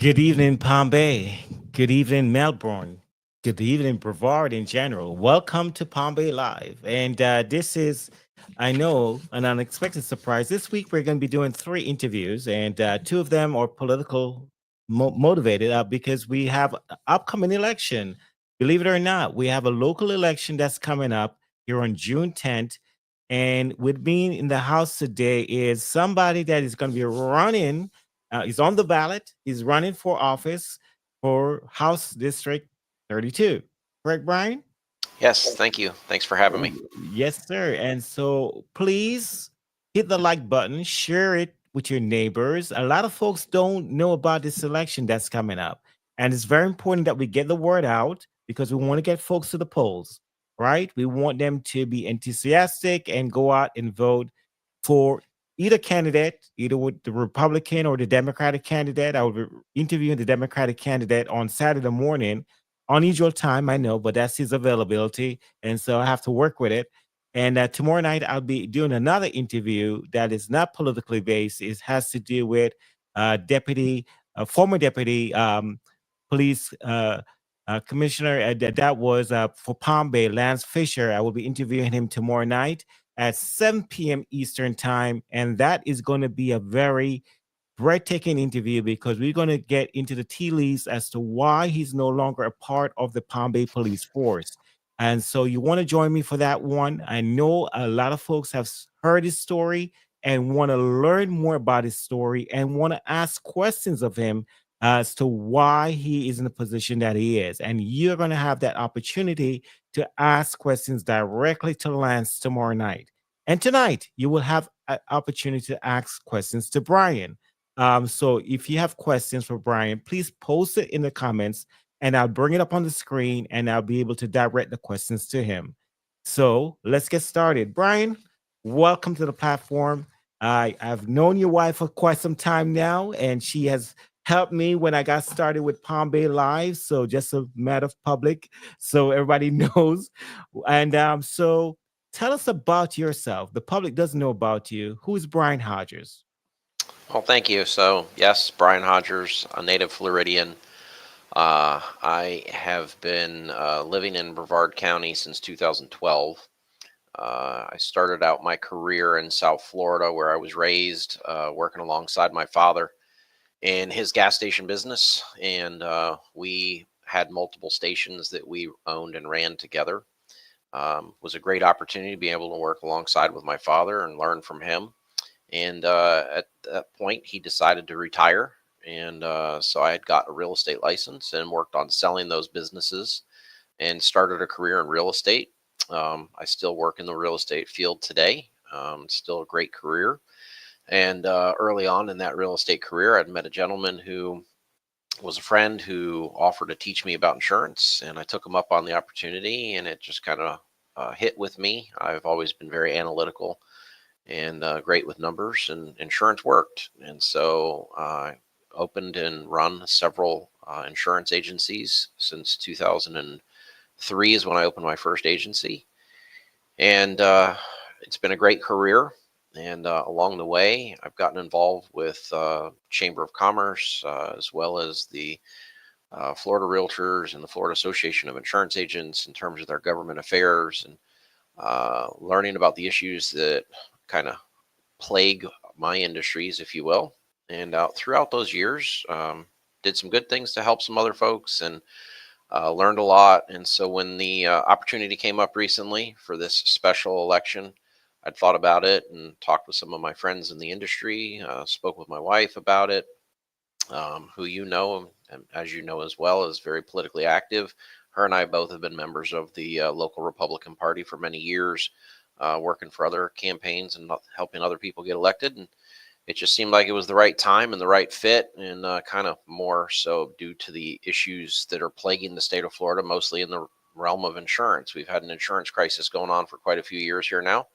Good evening, Palm Bay. Good evening, Melbourne. Good evening, Brevard in general. Welcome to Palm Bay Live. And this is, I know, an unexpected surprise. This week, we're going to be doing three interviews, and two of them are political motivated because we have a upcoming election. Believe it or not, we have a local election that's coming up here on June 10th. And with me in the house today is somebody that is going to be running. He's on the ballot. He's running for office for House District 32. Correct, Brian? Yes, thank you. Thanks for having me. Yes, sir. And so please hit the like button, share it with your neighbors. A lot of folks don't know about this election that's coming up. And it's very important that we get the word out because we want to get folks to the polls, right? We want them to be enthusiastic and go out and vote for either candidate, either with the Republican or the Democratic candidate. I will be interviewing the Democratic candidate on Saturday morning. Unusual time, I know, but that's his availability. And so I have to work with it. And tomorrow night, I'll be doing another interview that is not politically based. It has to do with former deputy police commissioner that was for Palm Bay, Lance Fisher. I will be interviewing him tomorrow night at 7 p.m. Eastern time. And that is going to be a very breathtaking interview because we're going to get into the tea leaves as to why he's no longer a part of the Palm Bay Police Force. And so you want to join me for that one. I know a lot of folks have heard his story and want to learn more about his story and want to ask questions of him as to why he is in the position that he is. And you're going to have that opportunity to ask questions directly to Lance tomorrow night. And tonight, you will have an opportunity to ask questions to Brian. So if you have questions for Brian, please post it in the comments and I'll bring it up on the screen and I'll be able to direct the questions to him. So let's get started. Brian, welcome to the platform. I've known your wife for quite some time now, and she has helped me when I got started with Palm Bay Live. So just a matter of public, so everybody knows. And so tell us about yourself. The public doesn't know about you. Who's Brian Hodgers? Well, thank you. So, yes, Brian Hodgers, a native Floridian. I have been living in Brevard County since 2012. I started out my career in South Florida, where I was raised, working alongside my father in his gas station business. And we had multiple stations that we owned and ran together. Was a great opportunity to be able to work alongside with my father and learn from him. And at that point, he decided to retire. And so I had got a real estate license and worked on selling those businesses and started a career in real estate. I still work in the real estate field today. Still a great career. And early on in that real estate career, I'd met a gentleman who was a friend who offered to teach me about insurance. And I took him up on the opportunity, and it just kind of hit with me. I've always been very analytical and great with numbers, and insurance worked. And so I opened and run several insurance agencies since 2003 is when I opened my first agency. And it's been a great career. And along the way, I've gotten involved with Chamber of Commerce, as well as the Florida Realtors and the Florida Association of Insurance Agents in terms of their government affairs, and learning about the issues that kind of plague my industries, if you will. And throughout those years, did some good things to help some other folks, and learned a lot. And so when the opportunity came up recently for this special election, I'd thought about it and talked with some of my friends in the industry, spoke with my wife about it, who you know, and as you know as well, is very politically active. Her and I both have been members of the local Republican Party for many years, working for other campaigns and helping other people get elected. And it just seemed like it was the right time and the right fit, and kind of more so due to the issues that are plaguing the state of Florida, mostly in the realm of insurance. We've had an insurance crisis going on for quite a few years here now.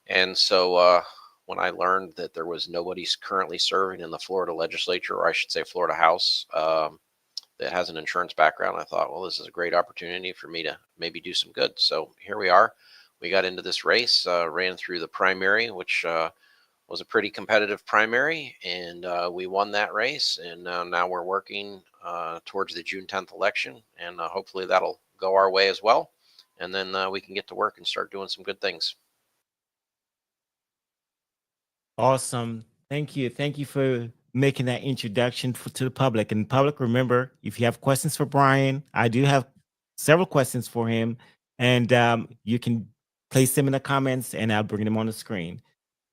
And so when I learned that there was nobody currently serving in the Florida legislature, or I should say Florida House, that has an insurance background, I thought, well, this is a great opportunity for me to maybe do some good. So here we are. We got into this race, ran through the primary, which was a pretty competitive primary, and we won that race. And now we're working towards the June 10th election, and hopefully that'll go our way as well. And then we can get to work and start doing some good things. Awesome. Thank you. Thank you for making that introduction to the public. And public, remember, if you have questions for Brian, I do have several questions for him, and you can place them in the comments, and I'll bring them on the screen.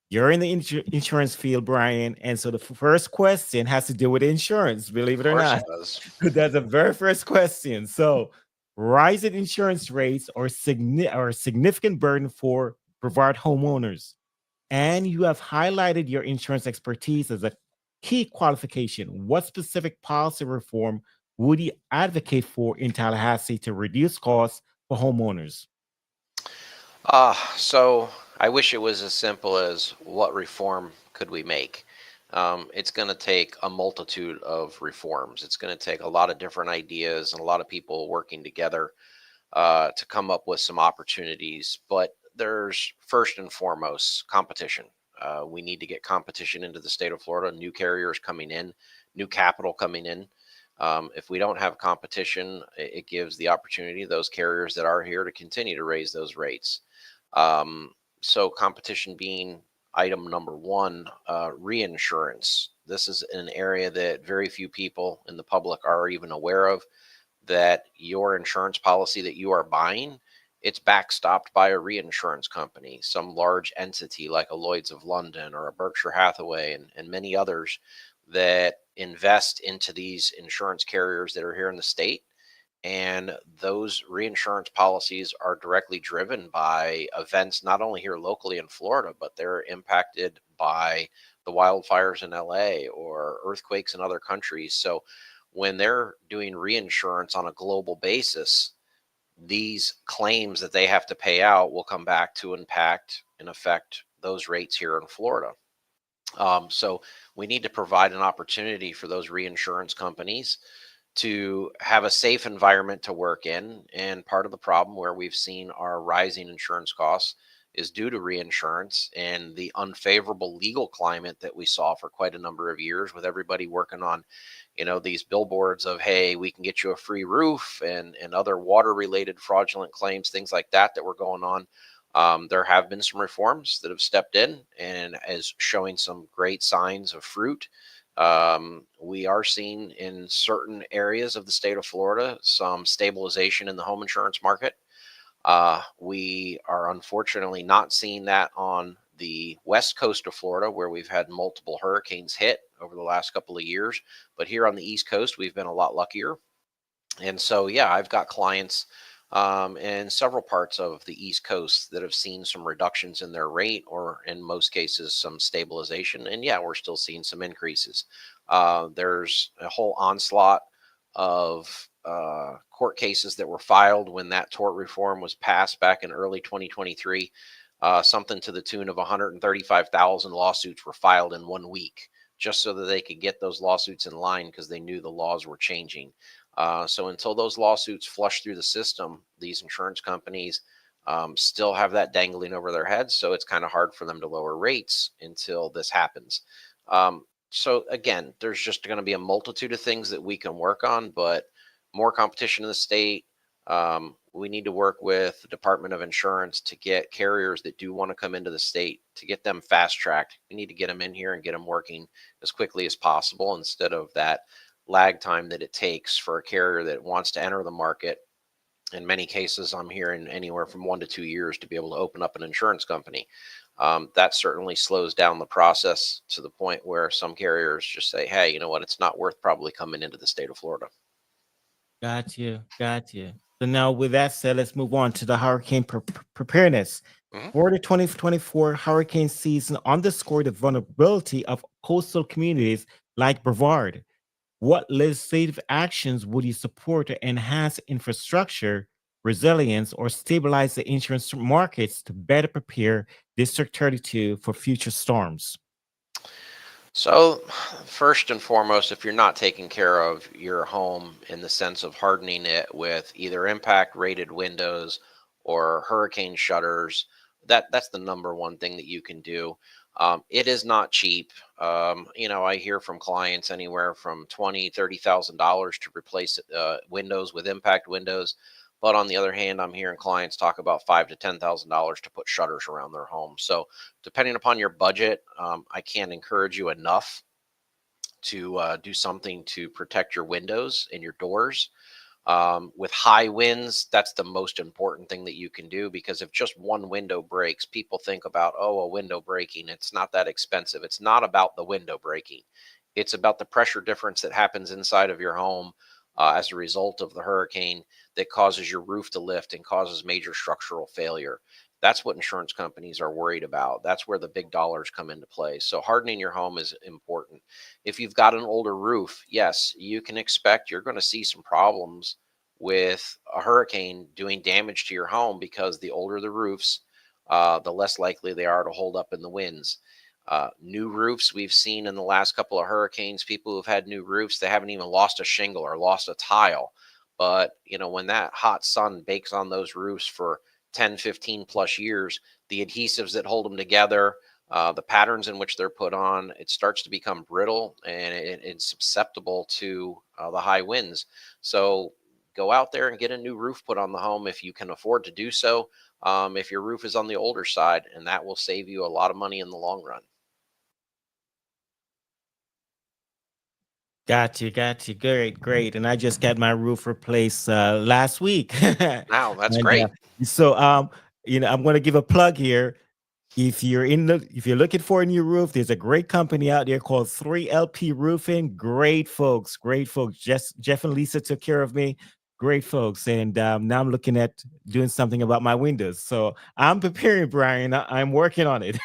You're in the insurance field, Brian, and so the first question has to do with insurance. Believe Of it or course not, it does. that's the very first question. So, rising insurance rates are a significant burden for Brevard homeowners, and you have highlighted your insurance expertise as a key qualification. What specific policy reform would you advocate for in Tallahassee to reduce costs for homeowners? So I wish it was as simple as what reform could we make. It's going to take a multitude of reforms. It's going to take a lot of different ideas and a lot of people working together to come up with some opportunities. But there's first and foremost competition. We need to get competition into the state of Florida, new carriers coming in, new capital coming in. If we don't have competition, it gives the opportunity to those carriers that are here to continue to raise those rates. So competition being item number one, reinsurance. This is an area that very few people in the public are even aware of, that your insurance policy that you are buying, it's backstopped by a reinsurance company, some large entity like a Lloyd's of London or a Berkshire Hathaway, and many others that invest into these insurance carriers that are here in the state. And those reinsurance policies are directly driven by events not only here locally in Florida, but they're impacted by the wildfires in LA or earthquakes in other countries. So when they're doing reinsurance on a global basis, these claims that they have to pay out will come back to impact and affect those rates here in Florida. So we need to provide an opportunity for those reinsurance companies to have a safe environment to work in. And part of the problem where we've seen our rising insurance costs is due to reinsurance and the unfavorable legal climate that we saw for quite a number of years, with everybody working on, these billboards of, hey, we can get you a free roof, and other water related fraudulent claims, things like that were going on. There have been some reforms that have stepped in and is showing some great signs of fruit. We are seeing in certain areas of the state of Florida some stabilization in the home insurance market. We are unfortunately not seeing that on the west coast of Florida, where we've had multiple hurricanes hit over the last couple of years. But here on the East Coast, we've been a lot luckier. And so, yeah, I've got clients in several parts of the East Coast that have seen some reductions in their rate, or in most cases, some stabilization. And yeah, we're still seeing some increases. There's a whole onslaught of court cases that were filed when that tort reform was passed back in early 2023. Something to the tune of 135,000 lawsuits were filed in 1 week, just so that they could get those lawsuits in line, because they knew the laws were changing. So until those lawsuits flush through the system, these insurance companies still have that dangling over their heads. So it's kind of hard for them to lower rates until this happens. So again, there's just going to be a multitude of things that we can work on, but more competition in the state. We need to work with the Department of Insurance to get carriers that do want to come into the state, to get them fast tracked. We need to get them in here and get them working as quickly as possible, instead of that lag time that it takes for a carrier that wants to enter the market. In many cases, I'm hearing anywhere from 1 to 2 years to be able to open up an insurance company. That certainly slows down the process to the point where some carriers just say, hey, you know what, it's not worth probably coming into the state of Florida. Got you. Got you. So now, with that said, let's move on to the hurricane preparedness. Mhm. For the 2024 hurricane season, underscored the vulnerability of coastal communities like Brevard. What legislative actions would you support to enhance infrastructure, resilience, or stabilize the insurance markets to better prepare District 32 for future storms? So, first and foremost, if you're not taking care of your home in the sense of hardening it with either impact rated windows or hurricane shutters, that's the number one thing that you can do. It is not cheap. I hear from clients anywhere from $20,000, $30,000 to replace windows with impact windows. But on the other hand, I'm hearing clients talk about $5,000 to $10,000 to put shutters around their home. So depending upon your budget, I can't encourage you enough to do something to protect your windows and your doors. With high winds, that's the most important thing that you can do, because if just one window breaks, people think about, oh, a window breaking. It's not that expensive. It's not about the window breaking. It's about the pressure difference that happens inside of your home as a result of the hurricane that causes your roof to lift and causes major structural failure. That's what insurance companies are worried about. That's where the big dollars come into play. So hardening your home is important. If you've got an older roof, yes, you can expect you're going to see some problems with a hurricane doing damage to your home, because the older the roofs, the less likely they are to hold up in the winds. New roofs, we've seen in the last couple of hurricanes, people who've had new roofs, they haven't even lost a shingle or lost a tile. But, when that hot sun bakes on those roofs for 10, 15 plus years, the adhesives that hold them together, the patterns in which they're put on, it starts to become brittle, and it's susceptible to the high winds. So go out there and get a new roof put on the home if you can afford to do so. If your roof is on the older side, and that will save you a lot of money in the long run. Got you. Great, great. And I just got my roof replaced last week. Wow, that's And great. so I'm going to give a plug here. If you're looking for a new roof, there's a great company out there called 3LP Roofing. Great folks, great folks. Jeff and Lisa took care of me. Great folks. And now I'm looking at doing something about my windows. So I'm preparing, Brian. I'm working on it.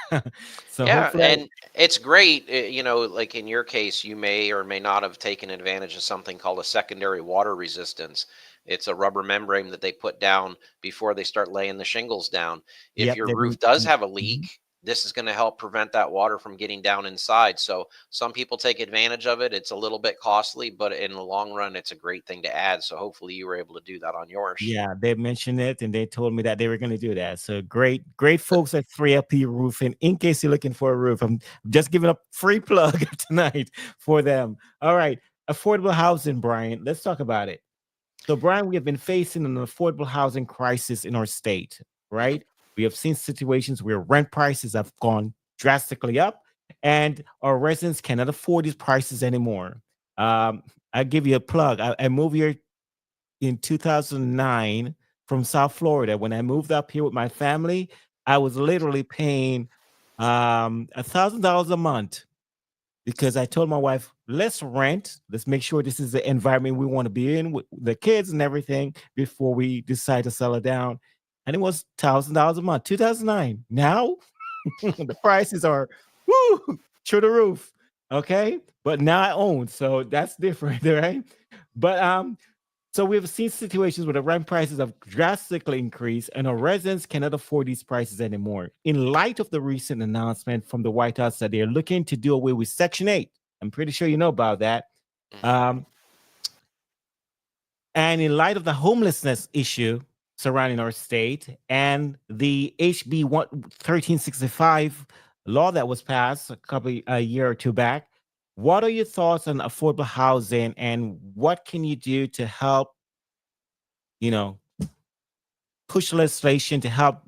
So Yeah, hopefully and it's great. Like in your case, you may or may not have taken advantage of something called a secondary water resistance. It's a rubber membrane that they put down before they start laying the shingles down. If yep, your they roof does have a mhm. leak, this is going to help prevent that water from getting down inside. So some people take advantage of it. It's a little bit costly, but in the long run, it's a great thing to add. So hopefully you were able to do that on yours. Yeah, they mentioned it and they told me that they were going to do that. So great, great folks at 3LP Roofing. In case you're looking for a roof, I'm just giving a free plug tonight for them. All right, affordable housing, Brian. Let's talk about it. So, Brian, we have been facing an affordable housing crisis in our state, Mhm. right? We have seen situations where rent prices have gone drastically up, and our residents cannot afford these prices anymore. I'll give you a plug. I moved here in 2009 from South Florida. When I moved up here with my family, I was literally paying $1,000 a month because I told my wife, let's rent, let's make sure this is the environment we want to be in with the kids and everything before we decide to sell it down. And it was $1,000 a month, 2009. Now the prices are woo, through the roof. Okay. But now I own, so that's different, right? But so we've seen situations where the rent prices have drastically increased and our residents cannot afford these prices anymore. In light of the recent announcement from the White House that they're looking to do away with Section 8, I'm pretty sure you know about that. Mhm. Um, and in light of the homelessness issue surrounding our state and the HB 1365 law that was passed a year or two back, what are your thoughts on affordable housing and what can you do to help, you know, push legislation to help,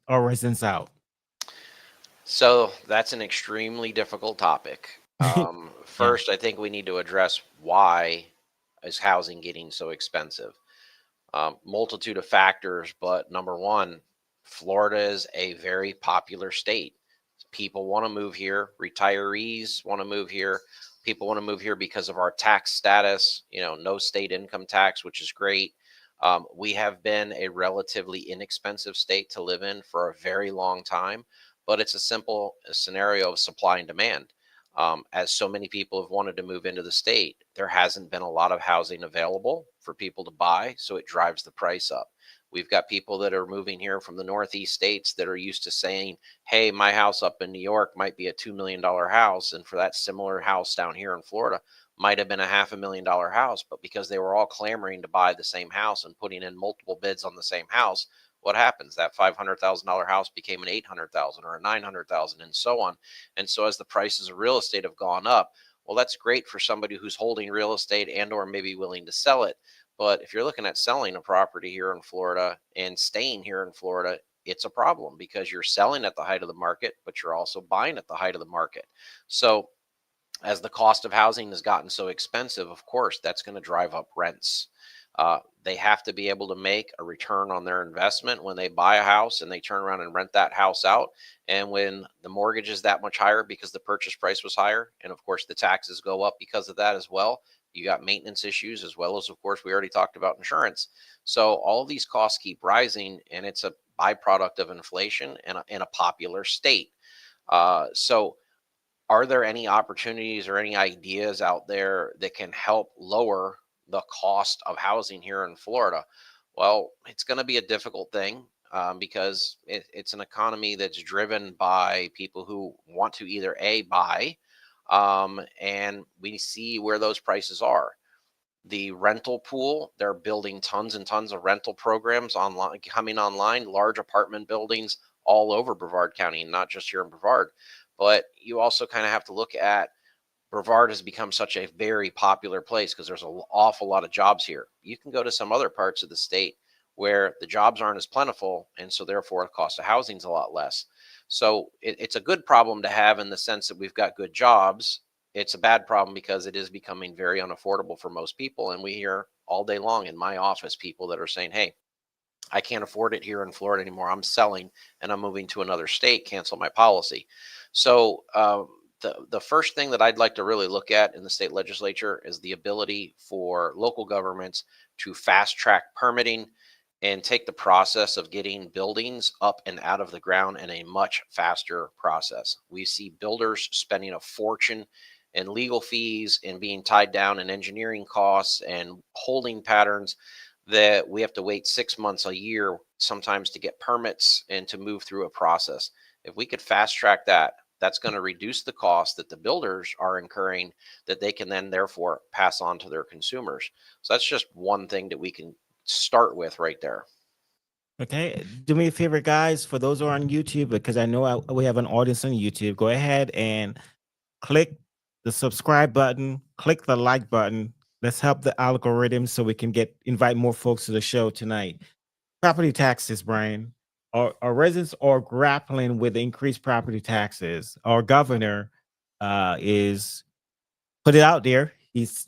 our residents out? So that's an extremely difficult topic. Yeah. First, I think we need to address why is housing getting so expensive. Multitude of factors, but number one, Florida is a very popular state. People want to move here. Retirees want to move here. People want to move here because of our tax status. No state income tax, which is great. We have been a relatively inexpensive state to live in for a very long time, but it's a simple scenario of supply and demand. As so many people have wanted to move into the state, there hasn't been a lot of housing available for people to buy, so it drives the price up. We've got people that are moving here from the Northeast states that are used to saying, hey, my house up in New York might be a $2 million house. And for that similar house down here in Florida, might have been a $500,000 house. But because they were all clamoring to buy the same house and putting in multiple bids on the same house, what happens? That $500,000 house became an 800,000 or a 900,000 and so on. And so as the prices of real estate have gone up, well, that's great for somebody who's holding real estate and or maybe willing to sell it. But if you're looking at selling a property here in Florida and staying here in Florida, it's a problem because you're selling at the height of the market, but you're also buying at the height of the market. So as the cost of housing has gotten so expensive, of course, that's going to drive up rents. They have to be able to make a return on their investment when they buy a house and they turn around and rent that house out. And when the mortgage is that much higher because the purchase price was higher, and of course the taxes go up because of that as well, you got maintenance issues as well as, of course, we already talked about insurance. So all of these costs keep rising, and it's a byproduct of inflation in a popular state. So are there any opportunities or any ideas out there that can help lower the cost of housing here in Florida? Well, it's going to be a difficult thing because it's an economy that's driven by people who want to either A, buy, and we see where those prices are. The rental pool, they're building tons and tons of rental programs online, coming online, large apartment buildings all over Brevard County, not just here in Brevard. But you also kind of have to look at Brevard has become such a very popular place because there's an awful lot of jobs here. You can go to some other parts of the state where the jobs aren't as plentiful, and so therefore the cost of housing is a lot less. So it's a good problem to have in the sense that we've got good jobs. It's a bad problem because it is becoming very unaffordable for most people, and we hear all day long in my office people that are saying, "Hey, I can't afford it here in Florida anymore. I'm selling and I'm moving to another state. Cancel my policy." So the first thing that I'd like to really look at in the state legislature is the ability for local governments to fast track permitting and take the process of getting buildings up and out of the ground in a much faster process. We see builders spending a fortune in legal fees and being tied down in engineering costs and holding patterns that we have to wait 6 months, a year, sometimes to get permits and to move through a process. If we could fast track that, that's going to reduce the cost that the builders are incurring that they can then therefore pass on to their consumers. So that's just one thing that we can start with right there. Okay, do me a favor, guys. For those who are on YouTube, because I know we have an audience on YouTube, go ahead and click the subscribe button, click the like button. Let's help the algorithm so we can invite more folks to the show tonight. Property taxes, Brian. Our residents are grappling with increased property taxes. Our governor is put it out there. He's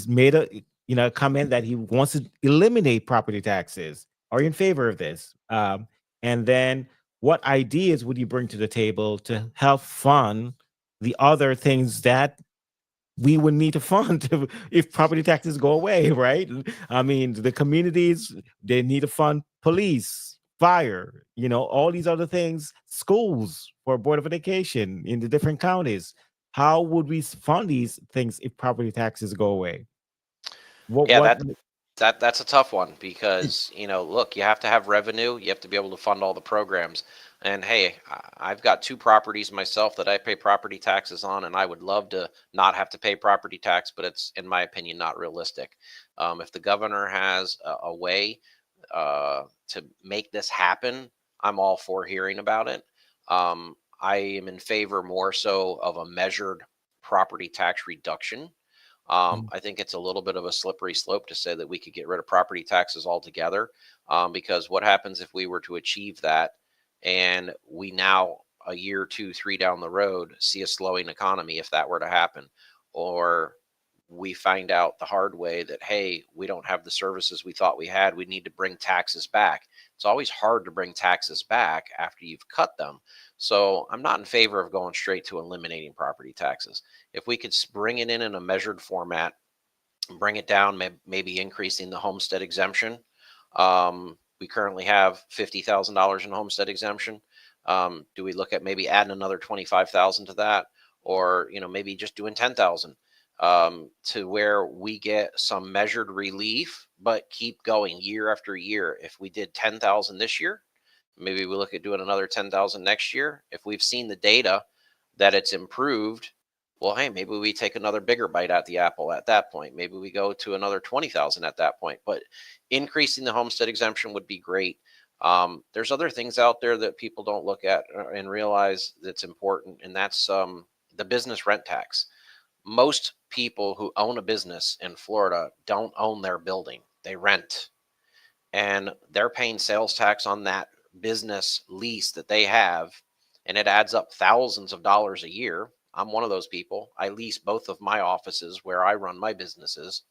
made a comment that he wants to eliminate property taxes. Are you in favor of this? And then what ideas would you bring to the table to help fund the other things that we would need to fund if property taxes go away, right? I mean, the communities, they need to fund police, fire, all these other things, schools for Board of Education in the different counties. How would we fund these things if property taxes go away? Yeah, What that's a tough one because, look, you have to have revenue, you have to be able to fund all the programs. And hey, I've got two properties myself that I pay property taxes on, and I would love to not have to pay property tax, but it's, in my opinion, not realistic. If the governor has a way to make this happen, I'm all for hearing about it. I am in favor more so of a measured property tax reduction. I think it's a little bit of a slippery slope to say that we could get rid of property taxes altogether, because what happens if we were to achieve that and we now, a year, two, three down the road, see a slowing economy if that were to happen? Or we find out the hard way that, hey, we don't have the services we thought we had. We need to bring taxes back. It's always hard to bring taxes back after you've cut them. So I'm not in favor of going straight to eliminating property taxes. If we could bring it in a measured format, bring it down, maybe increasing the homestead exemption. We currently have $50,000 in homestead exemption. Do we look at maybe adding another 25,000 to that, or maybe just doing 10,000 to where we get some measured relief, but keep going year after year? If we did 10,000 this year, maybe we look at doing another 10,000 next year. If we've seen the data that it's improved, well, hey, maybe we take another bigger bite at the apple at that point. Maybe we go to another 20,000 at that point. But increasing the homestead exemption would be great. There's other things out there that people don't look at and realize that's important, and that's the business rent tax. Most people who own a business in Florida don't own their building, they rent, and they're paying sales tax on that business lease that they have, and it adds up thousands of dollars a year. I'm one of those people. I lease both of my offices where I run my businesses,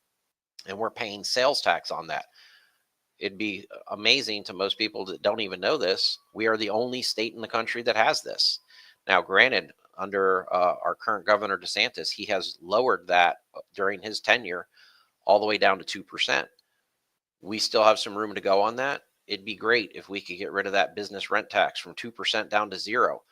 and we're paying sales tax on that. It'd be amazing to most people that don't even know this. We are the only state in the country that has this. Now, granted, under our current governor DeSantis, he has lowered that during his tenure all the way down to 2%. We still have some room to go on that. It'd be great if we could get rid of that business rent tax from 2% down to zero.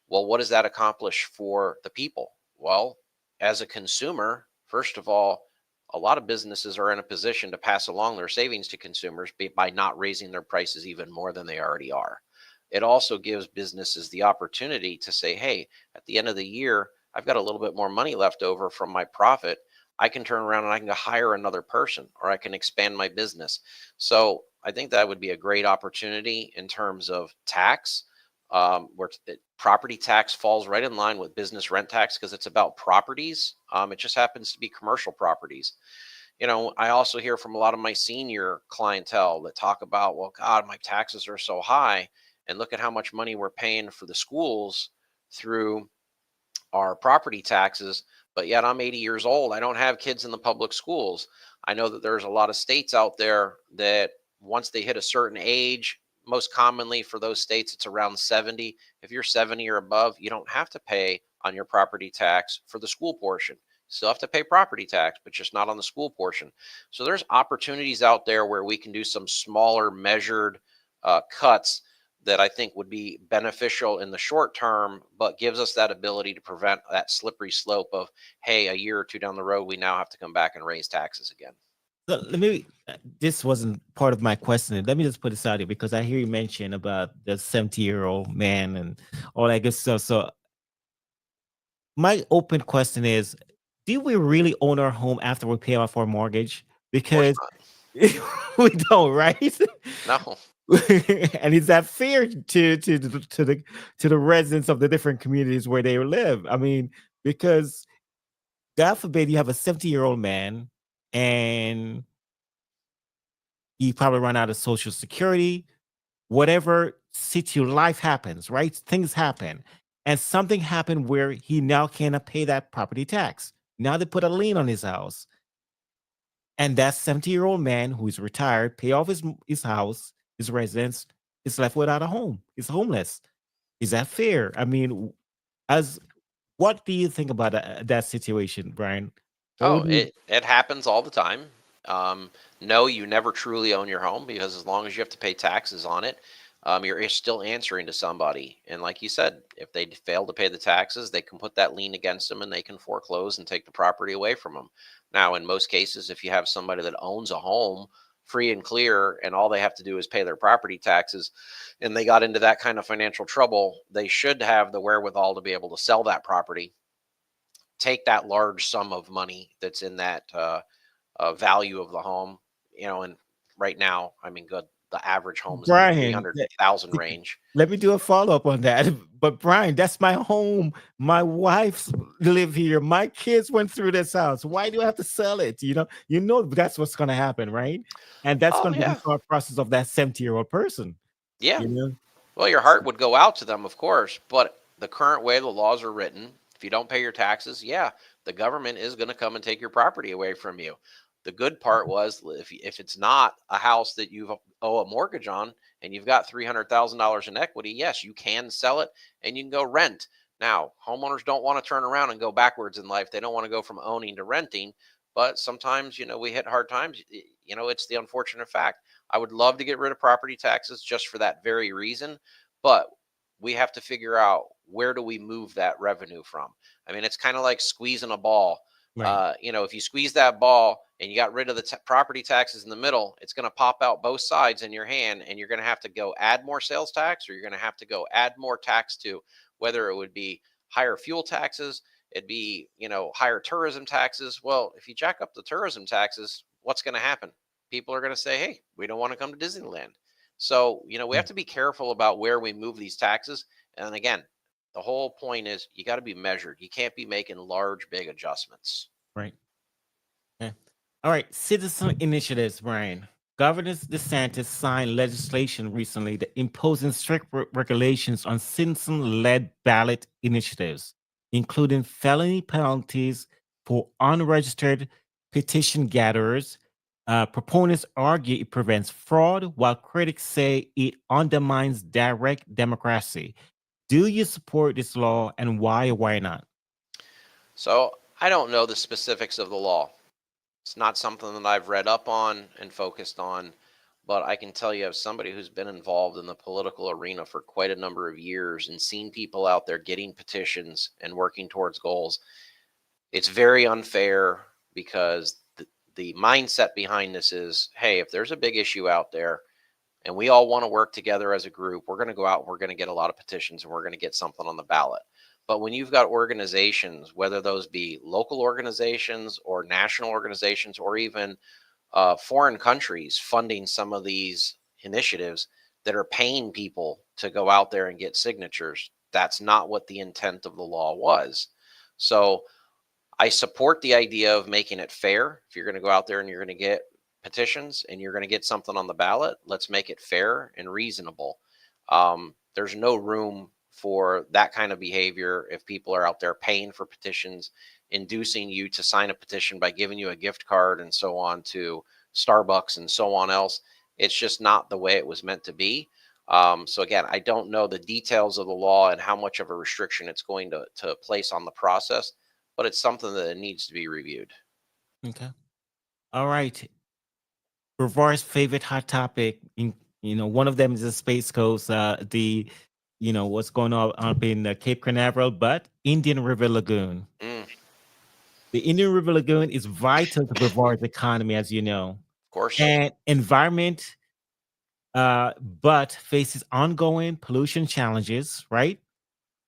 Well, what does that accomplish for the people? Well, as a consumer, first of all, a lot of businesses are in a position to pass along their savings to consumers by not raising their prices even more than they already are. It also gives businesses the opportunity to say, hey, at the end of the year, I've got a little bit more money left over from my profit. I can turn around and I can hire another person, or I can expand my business. So I think that would be a great opportunity in terms of tax, where property tax falls right in line with business rent tax because it's about properties. It just happens to be commercial properties. I also hear from a lot of my senior clientele that talk about, well, God, my taxes are so high, and look at how much money we're paying for the schools through our property taxes, but yet I'm 80 years old. I don't have kids in the public schools. I know that there's a lot of states out there that once they hit a certain age, most commonly for those states, it's around 70. If you're 70 or above, you don't have to pay on your property tax for the school portion. Still have to pay property tax, but just not on the school portion. So there's opportunities out there where we can do some smaller measured cuts that I think would be beneficial in the short term, but gives us that ability to prevent that slippery slope of, hey, a year or two down the road, we now have to come back and raise taxes again. So let me. This wasn't part of my question. Let me just put this out here because I hear you mention about the 70-year-old man and all that good stuff. So my open question is, do we really own our home after we pay off our mortgage? Of course Because not. we don't, right? No. And is that fair to the residents of the different communities where they live? I mean, because God forbid you have a 70-year-old man and he probably run out of social security, whatever life happens, right? Things happen. And something happened where he now cannot pay that property tax. Now they put a lien on his house. And that 70-year-old man who's retired, pay off his house, his residence, is left without a home. He's homeless. Is that fair? I mean, as what do you think about that situation, Brian? What Oh, would you it happens all the time. Um, no, you never truly own your home because as long as you have to pay taxes on it, you're still answering to somebody. And like you said, if they fail to pay the taxes, they can put that lien against them and they can foreclose and take the property away from them. Now, in most cases, if you have somebody that owns a home free and clear and all they have to do is pay their property taxes and they got into that kind of financial trouble, they should have the wherewithal to be able to sell that property, take that large sum of money that's in that value of the home, and right now, I mean, good, the average home is in the Brian, 300,000 range. let me do a follow-up on that. But Brian, that's my home. My wife's live here. My kids went through this house. Why do I have to sell it? You know that's what's gonna happen, right? And that's Oh gonna be the yeah, thought process of that 70-year-old person, yeah. you know? Well, your heart would go out to them, of course, but the current way the laws are written, if you don't pay your taxes, yeah, the government is going to come and take your property away from you. The good part was if it's not a house that you owe a mortgage on and you've got $300,000 in equity, yes, you can sell it and you can go rent. Now, homeowners don't want to turn around and go backwards in life. They don't want to go from owning to renting, but sometimes, we hit hard times. It's the unfortunate fact. I would love to get rid of property taxes just for that very reason, but we have to figure out where do we move that revenue from. I mean, it's kind of like squeezing a ball. Right. If you squeeze that ball and you got rid of the property taxes in the middle, it's going to pop out both sides in your hand, and you're going to have to go add more sales tax, or you're going to have to go add more tax to, whether it would be higher fuel taxes, it'd be higher tourism taxes. Well, if you jack up the tourism taxes, what's going to happen? People are going to say, hey, we don't want to come to Disneyland. So, we have Mm. to be careful about where we move these taxes. And again, the whole point is you got to be measured. You can't be making large, big adjustments. Right. Okay. All right. Citizen initiatives, Brian. Governor DeSantis signed legislation recently that imposing strict regulations on citizen-led ballot initiatives, including felony penalties for unregistered petition gatherers. Proponents argue it prevents fraud, while critics say it undermines direct democracy. Do you support this law, and why or why not? So, I don't know the specifics of the law. It's not something that I've read up on and focused on, but I can tell you, as somebody who's been involved in the political arena for quite a number of years and seen people out there getting petitions and working towards goals, it's very unfair because the mindset behind this is, hey, if there's a big issue out there and we all want to work together as a group, we're going to go out and we're going to get a lot of petitions and we're going to get something on the ballot. But when you've got organizations, whether those be local organizations or national organizations or even foreign countries funding some of these initiatives that are paying people to go out there and get signatures, that's not what the intent of the law was. So I support the idea of making it fair. If you're going to go out there and you're going to get petitions and you're going to get something on the ballot, let's make it fair and reasonable. There's no room for that kind of behavior if people are out there paying for petitions, inducing you to sign a petition by giving you a gift card and so on to Starbucks and so on else. It's just not the way it was meant to be. So again, I don't know the details of the law and how much of a restriction it's going to place on the process, but it's something that needs to be reviewed. Okay. All right. Brevard's favorite hot topic. One of them is the Space Coast. What's going on up in Cape Canaveral, but Indian River Lagoon. Of The Indian River Lagoon is vital to Brevard's economy, as you know, course. and environment, but faces ongoing pollution challenges. Right?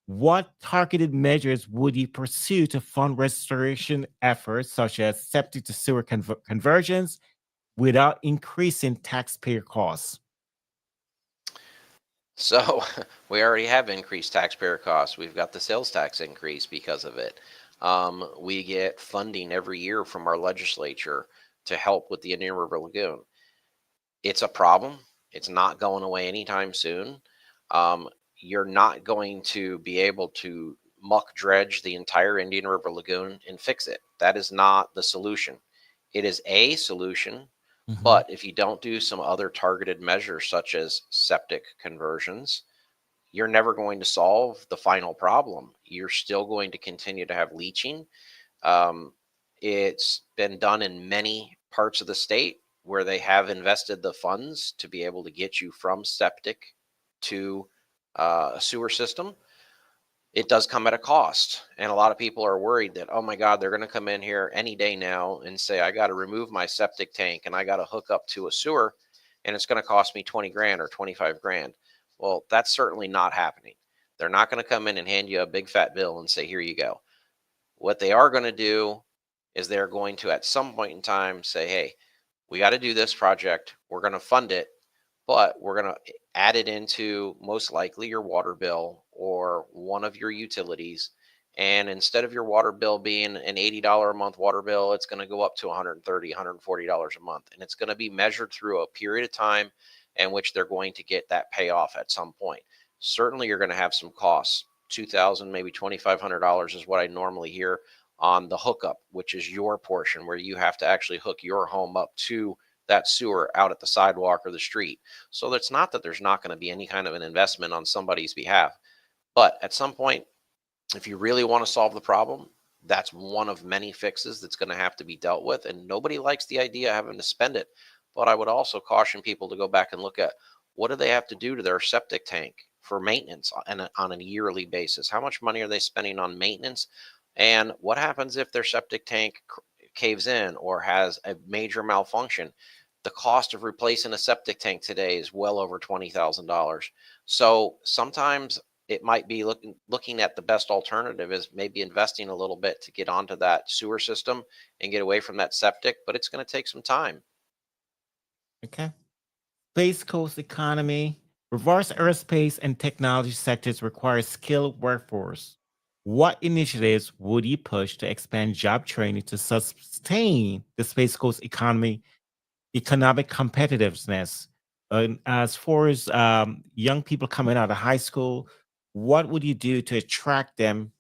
What targeted measures would you pursue to fund restoration efforts, such as septic to sewer conversions, without increasing taxpayer costs? So we already have increased taxpayer costs. We've got the sales tax increase because of it. We get funding every year from our legislature to help with the Indian River Lagoon. It's a problem. It's not going away anytime soon. You're not going to be able to muck dredge the entire Indian River Lagoon and fix it. That is not the solution. It is a solution, Mhm. but if you don't do some other targeted measures, such as septic conversions, you're never going to solve the final problem. You're still going to continue to have leaching. Um, it's been done in many parts of the state where they have invested the funds to be able to get you from septic to a sewer system. It does come at a cost. And a lot of people are worried that, oh my God, they're going to come in here any day now and say, I got to remove my septic tank and I got to hook up to a sewer and it's going to cost me 20 grand or 25 grand. Well, that's certainly not happening. They're not going to come in and hand you a big fat bill and say, here you go. What they are going to do is they're going to, at some point in time, say, hey, we got to do this project. We're going to fund it, but we're going to add it into most likely your water bill or one of your utilities. And instead of your water bill being an $80 a month water bill, it's going to go up to $130, $140 a month. And it's going to be measured through a period of time in which they're going to get that payoff at some point. Certainly, you're going to have some costs. $2,000, maybe $2,500 is what I normally hear on the hookup, which is your portion where you have to actually hook your home up to that sewer out at the sidewalk or the street. So it's not that there's not going to be any kind of an investment on somebody's behalf. But at some point, if you really want to solve the problem, that's one of many fixes that's going to have to be dealt with. And nobody likes the idea of having to spend it. But I would also caution people to go back and look at what do they have to do to their septic tank for maintenance on a yearly basis? How much money are they spending on maintenance? And what happens if their septic tank caves in or has a major malfunction? The cost of replacing a septic tank today is well over $20,000. So sometimes it might be looking at the best alternative is maybe investing a little bit to get onto that sewer system and get away from that septic, but it's going to take some time. Okay. Space Coast economy, reverse aerospace and technology sectors require skilled workforce. What initiatives would you push to expand job training to sustain the Space Coast economy economic competitiveness? As far as young people coming out of high school, what would you do to attract them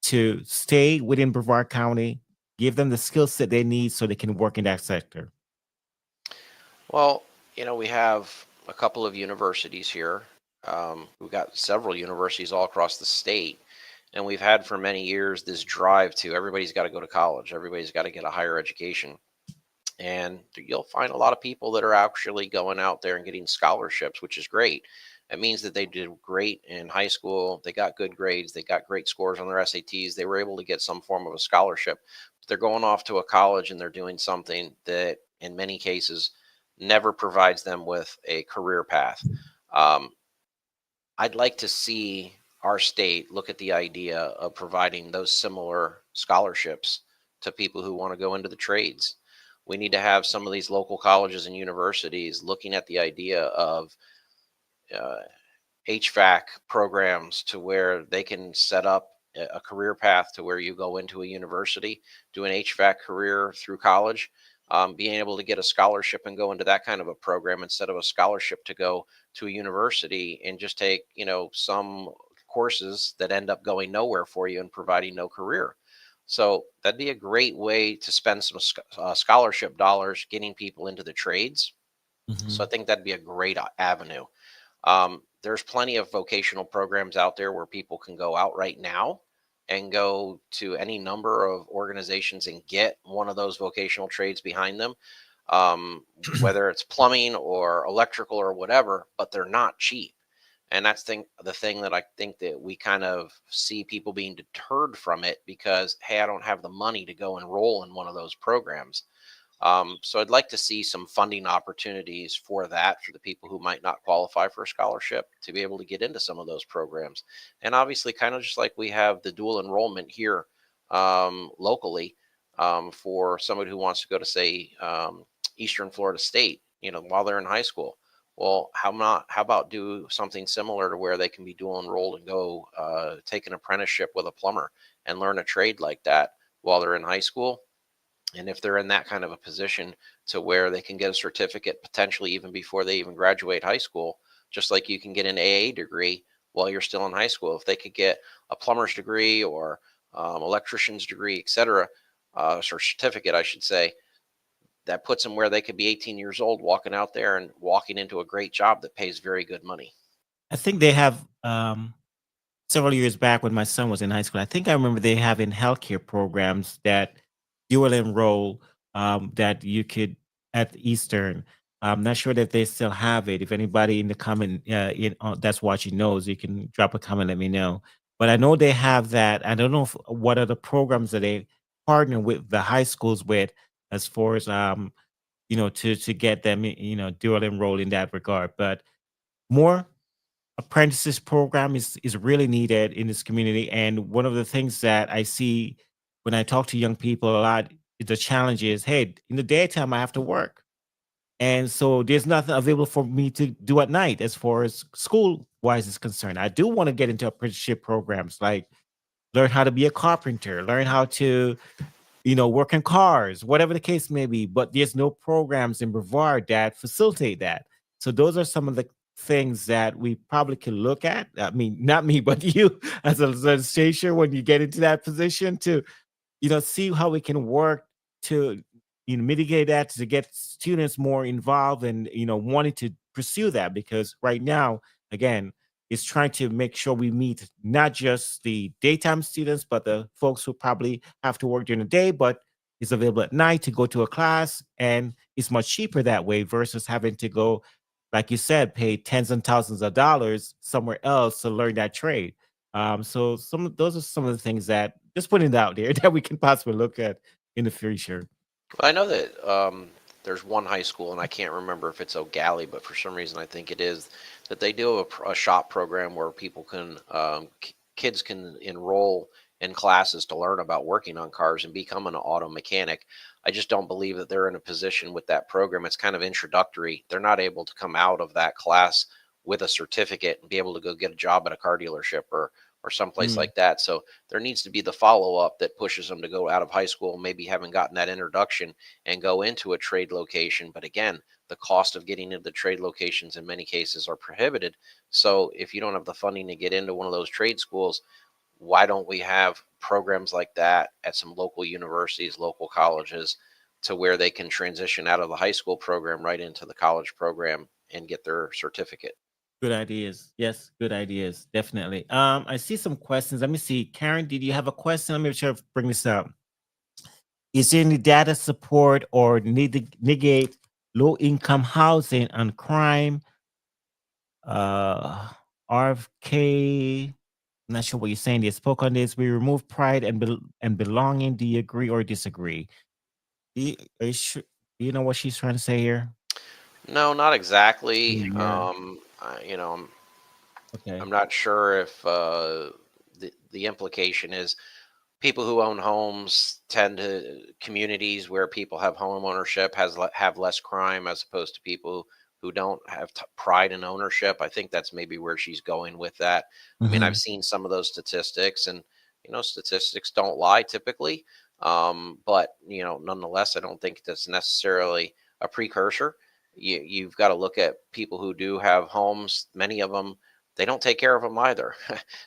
to stay within Brevard County, give them the skill set they need so they can work in that sector? Well, we have a couple of universities here. We've got several universities all across the state, and we've had for many years this drive to everybody's got to go to college, everybody's got to get a higher education. And you'll find a lot of people that are actually going out there and getting scholarships, which is great. It means that they did great in high school, they got good grades, they got great scores on their SATs, they were able to get some form of a scholarship. But they're going off to a college and they're doing something that, in many cases, never provides them with a career path. Um, I'd like to see our state look at the idea of providing those similar scholarships to people who want to go into the trades. We need to have some of these local colleges and universities looking at the idea of uh, HVAC programs to where they can set up a career path to where you go into a university, do an HVAC career through college, being able to get a scholarship and go into that kind of a program instead of a scholarship to go to a university and just take, some courses that end up going nowhere for you and providing no career. So that'd be a great way to spend some scholarship dollars getting people into the trades. So I Mhm. think that'd be a great avenue. There's plenty of vocational programs out there where people can go out right now and go to any number of organizations and get one of those vocational trades behind them, whether it's plumbing or electrical or whatever, but they're not cheap. And that's the thing that I think that we kind of see people being deterred from it because, hey, I don't have the money to go enroll in one of those programs. So I'd like to see some funding opportunities for that for the people who might not qualify for a scholarship to be able to get into some of those programs. And obviously, kind of just like we have the dual enrollment here locally for somebody who wants to go to, say, Eastern Florida State, while they're in high school. Well, how about do something similar to where they can be dual enrolled and go take an apprenticeship with a plumber and learn a trade like that while they're in high school? And if they're in that kind of a position to where they can get a certificate potentially even before they even graduate high school, just like you can get an AA degree while you're still in high school. If they could get a plumber's degree or electrician's degree, etc., or certificate, I should say, that puts them where they could be 18 years old walking out there and walking into a great job that pays very good money. I think they have several years back when my son was in high school. I think I remember they having healthcare programs that you will enroll that you could at Eastern. I'm not sure that they still have it. If anybody in the comment that's watching knows, you can drop a comment. Let me know. But I know they have that. I don't know what other programs that they partner with the high schools with, as far as to get them dual enroll in that regard. But more apprentices program is really needed in this community. And one of the things that I see when I talk to young people a lot, the challenge is, hey, in the daytime I have to work. And so there's nothing available for me to do at night as far as school wise is concerned. I do want to get into apprenticeship programs, like learn how to be a carpenter, learn how to work in cars, whatever the case may be. But there's no programs in Brevard that facilitate that. So those are some of the things that we probably could look at. I mean, not me, but you as a legislature when you get into that position to see how we can work to mitigate that, to get students more involved and wanting to pursue that, because right now, again, it's trying to make sure we meet not just the daytime students but the folks who probably have to work during the day but is available at night to go to a class, and it's much cheaper that way versus having to go, like you said, pay tens and thousands of dollars somewhere else to learn that trade. So those are some of the things that, just putting it out there, that we can possibly look at in the future. Well, I know that there's one high school, and I can't remember if it's O'Galley, but for some reason I think it is, that they do a shop program where people can, kids can enroll in classes to learn about working on cars and become an auto mechanic. I just don't believe that they're in a position with that program. It's kind of introductory. They're not able to come out of that class with a certificate and be able to go get a job at a car dealership or someplace Mm, like that. So there needs to be the follow up that pushes them to go out of high school, maybe haven't gotten that introduction and go into a trade location. But again, the cost of getting into the trade locations in many cases are prohibited. So if you don't have the funding to get into one of those trade schools, why don't we have programs like that at some local universities, local colleges, to where they can transition out of the high school program right into the college program and get their certificate? good ideas. Yes, good ideas. Definitely. I see some questions. Let me see. Karen, did you have a question? Let me try to bring this up. Is there any data support or negate low income housing and crime? Uh, RFK, I'm not sure what you're saying. They spoke on this. We remove pride and belonging. Do you agree or disagree? Are you sure? Do you know what she's trying to say here? No, not exactly. Yeah. I'm Okay. not sure if the implication is people who own homes tend to communities where people have home ownership have less crime as opposed to people who don't have pride in ownership. I think that's maybe where she's going with that. I mean, I've Hmm. seen some of those statistics, and statistics don't lie typically. But nonetheless, I don't think that's necessarily a precursor. You've got to look at people who do have homes. Many of them, they don't take care of them either.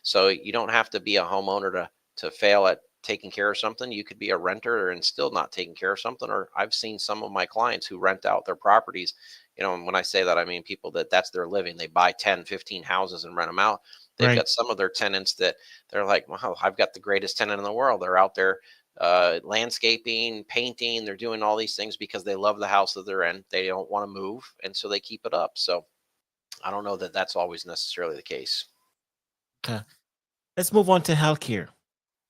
So you don't have to be a homeowner to fail at taking care of something. You could be a renter and still not taking care of something. Or I've seen some of my clients who rent out their properties. And when I say that, I mean people that's their living. They buy 10, 15 houses and rent them out. They've Right. got some of their tenants that they're like, wow, I've got the greatest tenant in the world. They're out there landscaping, painting. They're doing all these things because they love the house that they're in. They don't want to move. And so they keep it up. So I don't know that that's always necessarily the case. Okay. Let's move on to healthcare.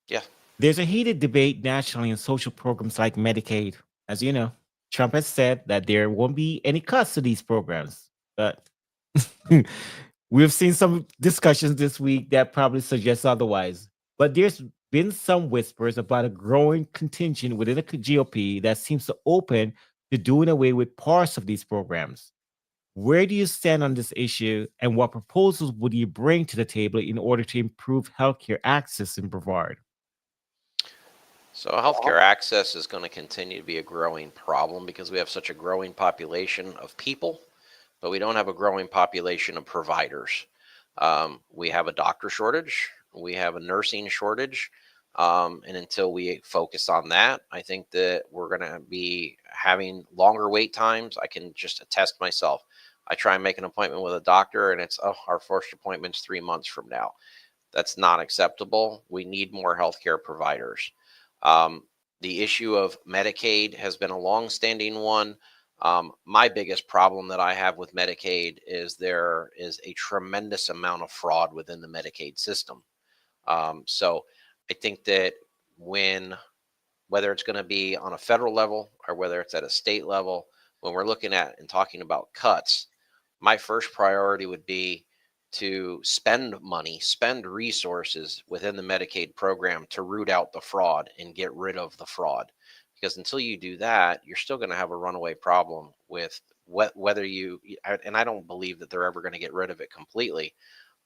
Yeah. There's a heated debate nationally in social programs like Medicaid. As you know, Trump has said that there won't be any cuts to these programs. But we've seen some discussions this week that probably suggest otherwise. But there's been some whispers about a growing contingent within the GOP that seems to open to doing away with parts of these programs. Where do you stand on this issue, and what proposals would you bring to the table in order to improve healthcare access in Brevard? So healthcare access is going to continue to be a growing problem because we have such a growing population of people, but we don't have a growing population of providers. We have a doctor shortage, we have a nursing shortage, and until we focus on that, I think that we're going to be having longer wait times. I can just attest myself. I try and make an appointment with a doctor, and it's our first appointment's 3 months from now. That's not acceptable. We need more healthcare providers. Um, the issue of Medicaid has been a long-standing one. My biggest problem that I have with Medicaid is there is a tremendous amount of fraud within the Medicaid system. So I think that when whether it's going to be on a federal level or whether it's at a state level, when we're looking at and talking about cuts, my first priority would be to spend money, spend resources within the Medicaid program to root out the fraud and get rid of the fraud. Because until you do that, you're still going to have a runaway problem with whether and I don't believe that they're ever going to get rid of it completely.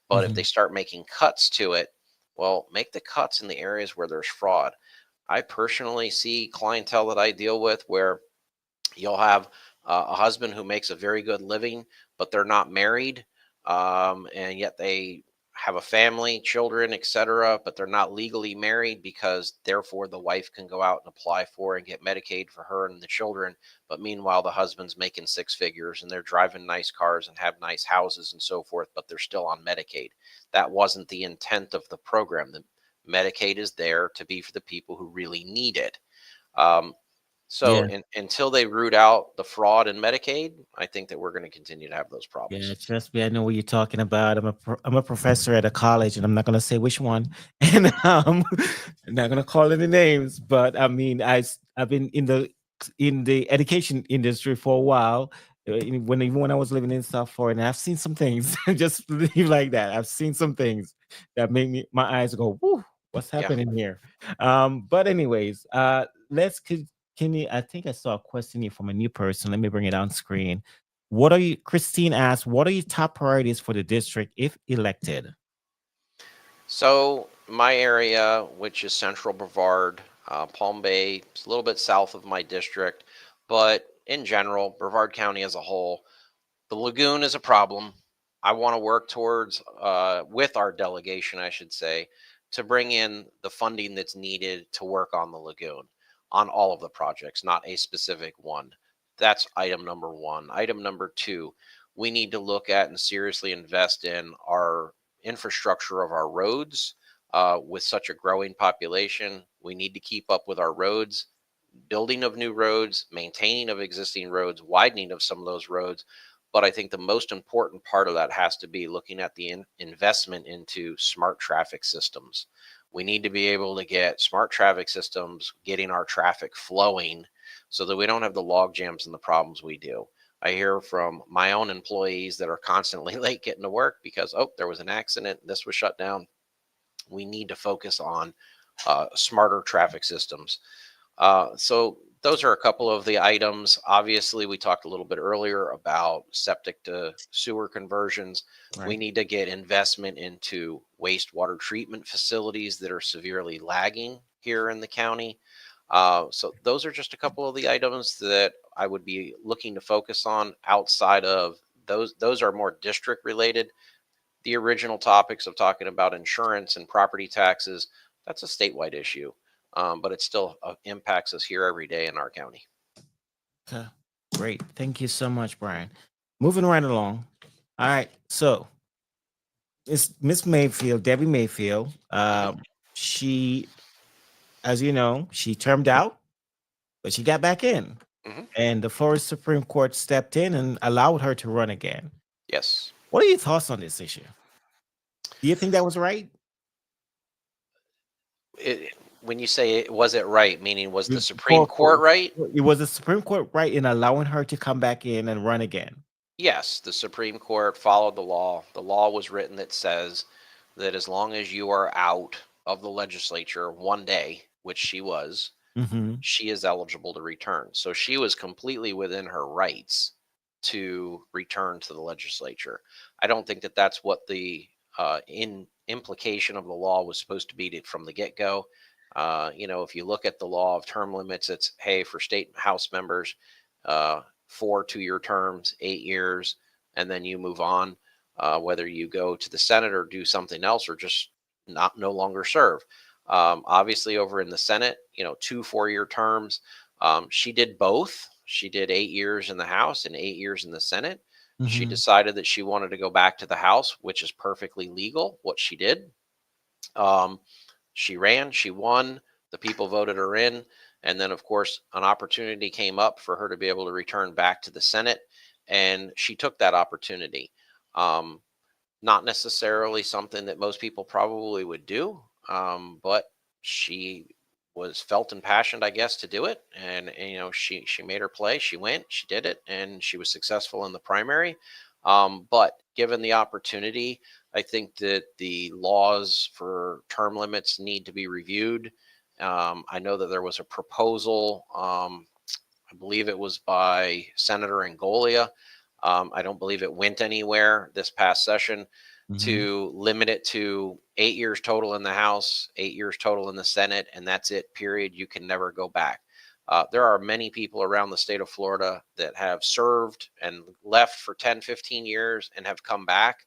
But if they Mhm. start making cuts to it, well, make the cuts in the areas where there's fraud. I personally see clientele that I deal with where you'll have a husband who makes a very good living, but they're not married, and yet they have a family, children, etc., but they're not legally married because therefore the wife can go out and apply for and get Medicaid for her and the children. But meanwhile, the husband's making six figures and they're driving nice cars and have nice houses and so forth, but they're still on Medicaid. That wasn't the intent of the program. The Medicaid is there to be for the people who really need it. Um, so Yeah. until they root out the fraud in Medicaid, I think that we're going to continue to have those Yeah, problems. trust me, I know what you're talking about. I'm a professor at a college, and I'm not gonna say which one, and I'm not gonna call any names. But I mean, I've been in the education industry for a while. Even when I was living in South Florida, and I've seen some things. Just leave like that. I've seen some things that make me my eyes go, "Whoo, what's Yeah. happening here?" But anyways, let's can you? I think I saw a question here from a new person. Let me bring it on screen. What are you? Christine asked, "What are your top priorities for the district if elected?" So my area, which is Central Brevard, Palm Bay, is a little bit south of my district, but in general, Brevard County as a whole, the lagoon is a problem. I want to work towards, with our delegation, I should say, to bring in the funding that's needed to work on the lagoon, on all of the projects, not a specific one. That's item number one. Item number two, we need to look at and seriously invest in our infrastructure of our roads. With such a growing population, we need to keep up with our roads, building of new roads, maintaining of existing roads, widening of some of those roads. But I think the most important part of that has to be looking at the investment into smart traffic systems. We need to be able to get smart traffic systems, getting our traffic flowing so that we don't have the log jams and the problems we do. I hear from my own employees that are constantly late getting to work because, oh, there was an accident, this was shut down. We need to focus on smarter traffic systems. So those are a couple of the items. Obviously, we talked a little bit earlier about septic to sewer conversions. We Right. need to get investment into wastewater treatment facilities that are severely lagging here in the county. So those are just a couple of the items that I would be looking to focus on. Outside of those are more district related. The original topics of talking about insurance and property taxes, that's a statewide issue, but it still impacts us here every day in our county. Okay. Great. Thank you so much, Brian. Moving right along. All right. So it's Miss Mayfield, Debbie Mayfield. Hmm. She, as you know, she termed out, but she got back in. Hmm. And the Florida Supreme Court stepped in and allowed her to run again. Yes. What are your thoughts on this issue? Do you think that was right? When you say was it right, meaning was the You- Supreme Court right? It was the Supreme Court right in allowing her to come back in and run again? Yes, the Supreme Court followed the law. The law was written that says that as long as you are out of the legislature one day, which she was, Hmm. she is eligible to return. So she was completely within her rights to return to the legislature. I don't think that that's what the in implication of the law was supposed to be from the get go. If you look at the law of term limits, it's hey, for state house members, 4 2-year terms, 8 years, and then you move on. Whether you go to the Senate or do something else or just not no longer serve. Obviously, over in the Senate, 2 4-year terms. She did both. She did 8 years in the House and 8 years in the Senate. She Hmm. decided that she wanted to go back to the House, which is perfectly legal, what she did. Um, she ran, she won, the people voted her in. And then, of course, an opportunity came up for her to be able to return back to the Senate. And she took that opportunity. Um, Not necessarily something that most people probably would do, but she was felt impassioned, I guess, to do it. And she made her play. She went, she did it, and she was successful in the primary. But given the opportunity, I think that the laws for term limits need to be reviewed. I know that there was a proposal. I believe it was by Senator Angolia. I don't believe it went anywhere this past session Hmm. to limit it to 8 years total in the House, 8 years total in the Senate, and that's it, period. You can never go back. There are many people around the state of Florida that have served and left for 10, 15 years and have come back.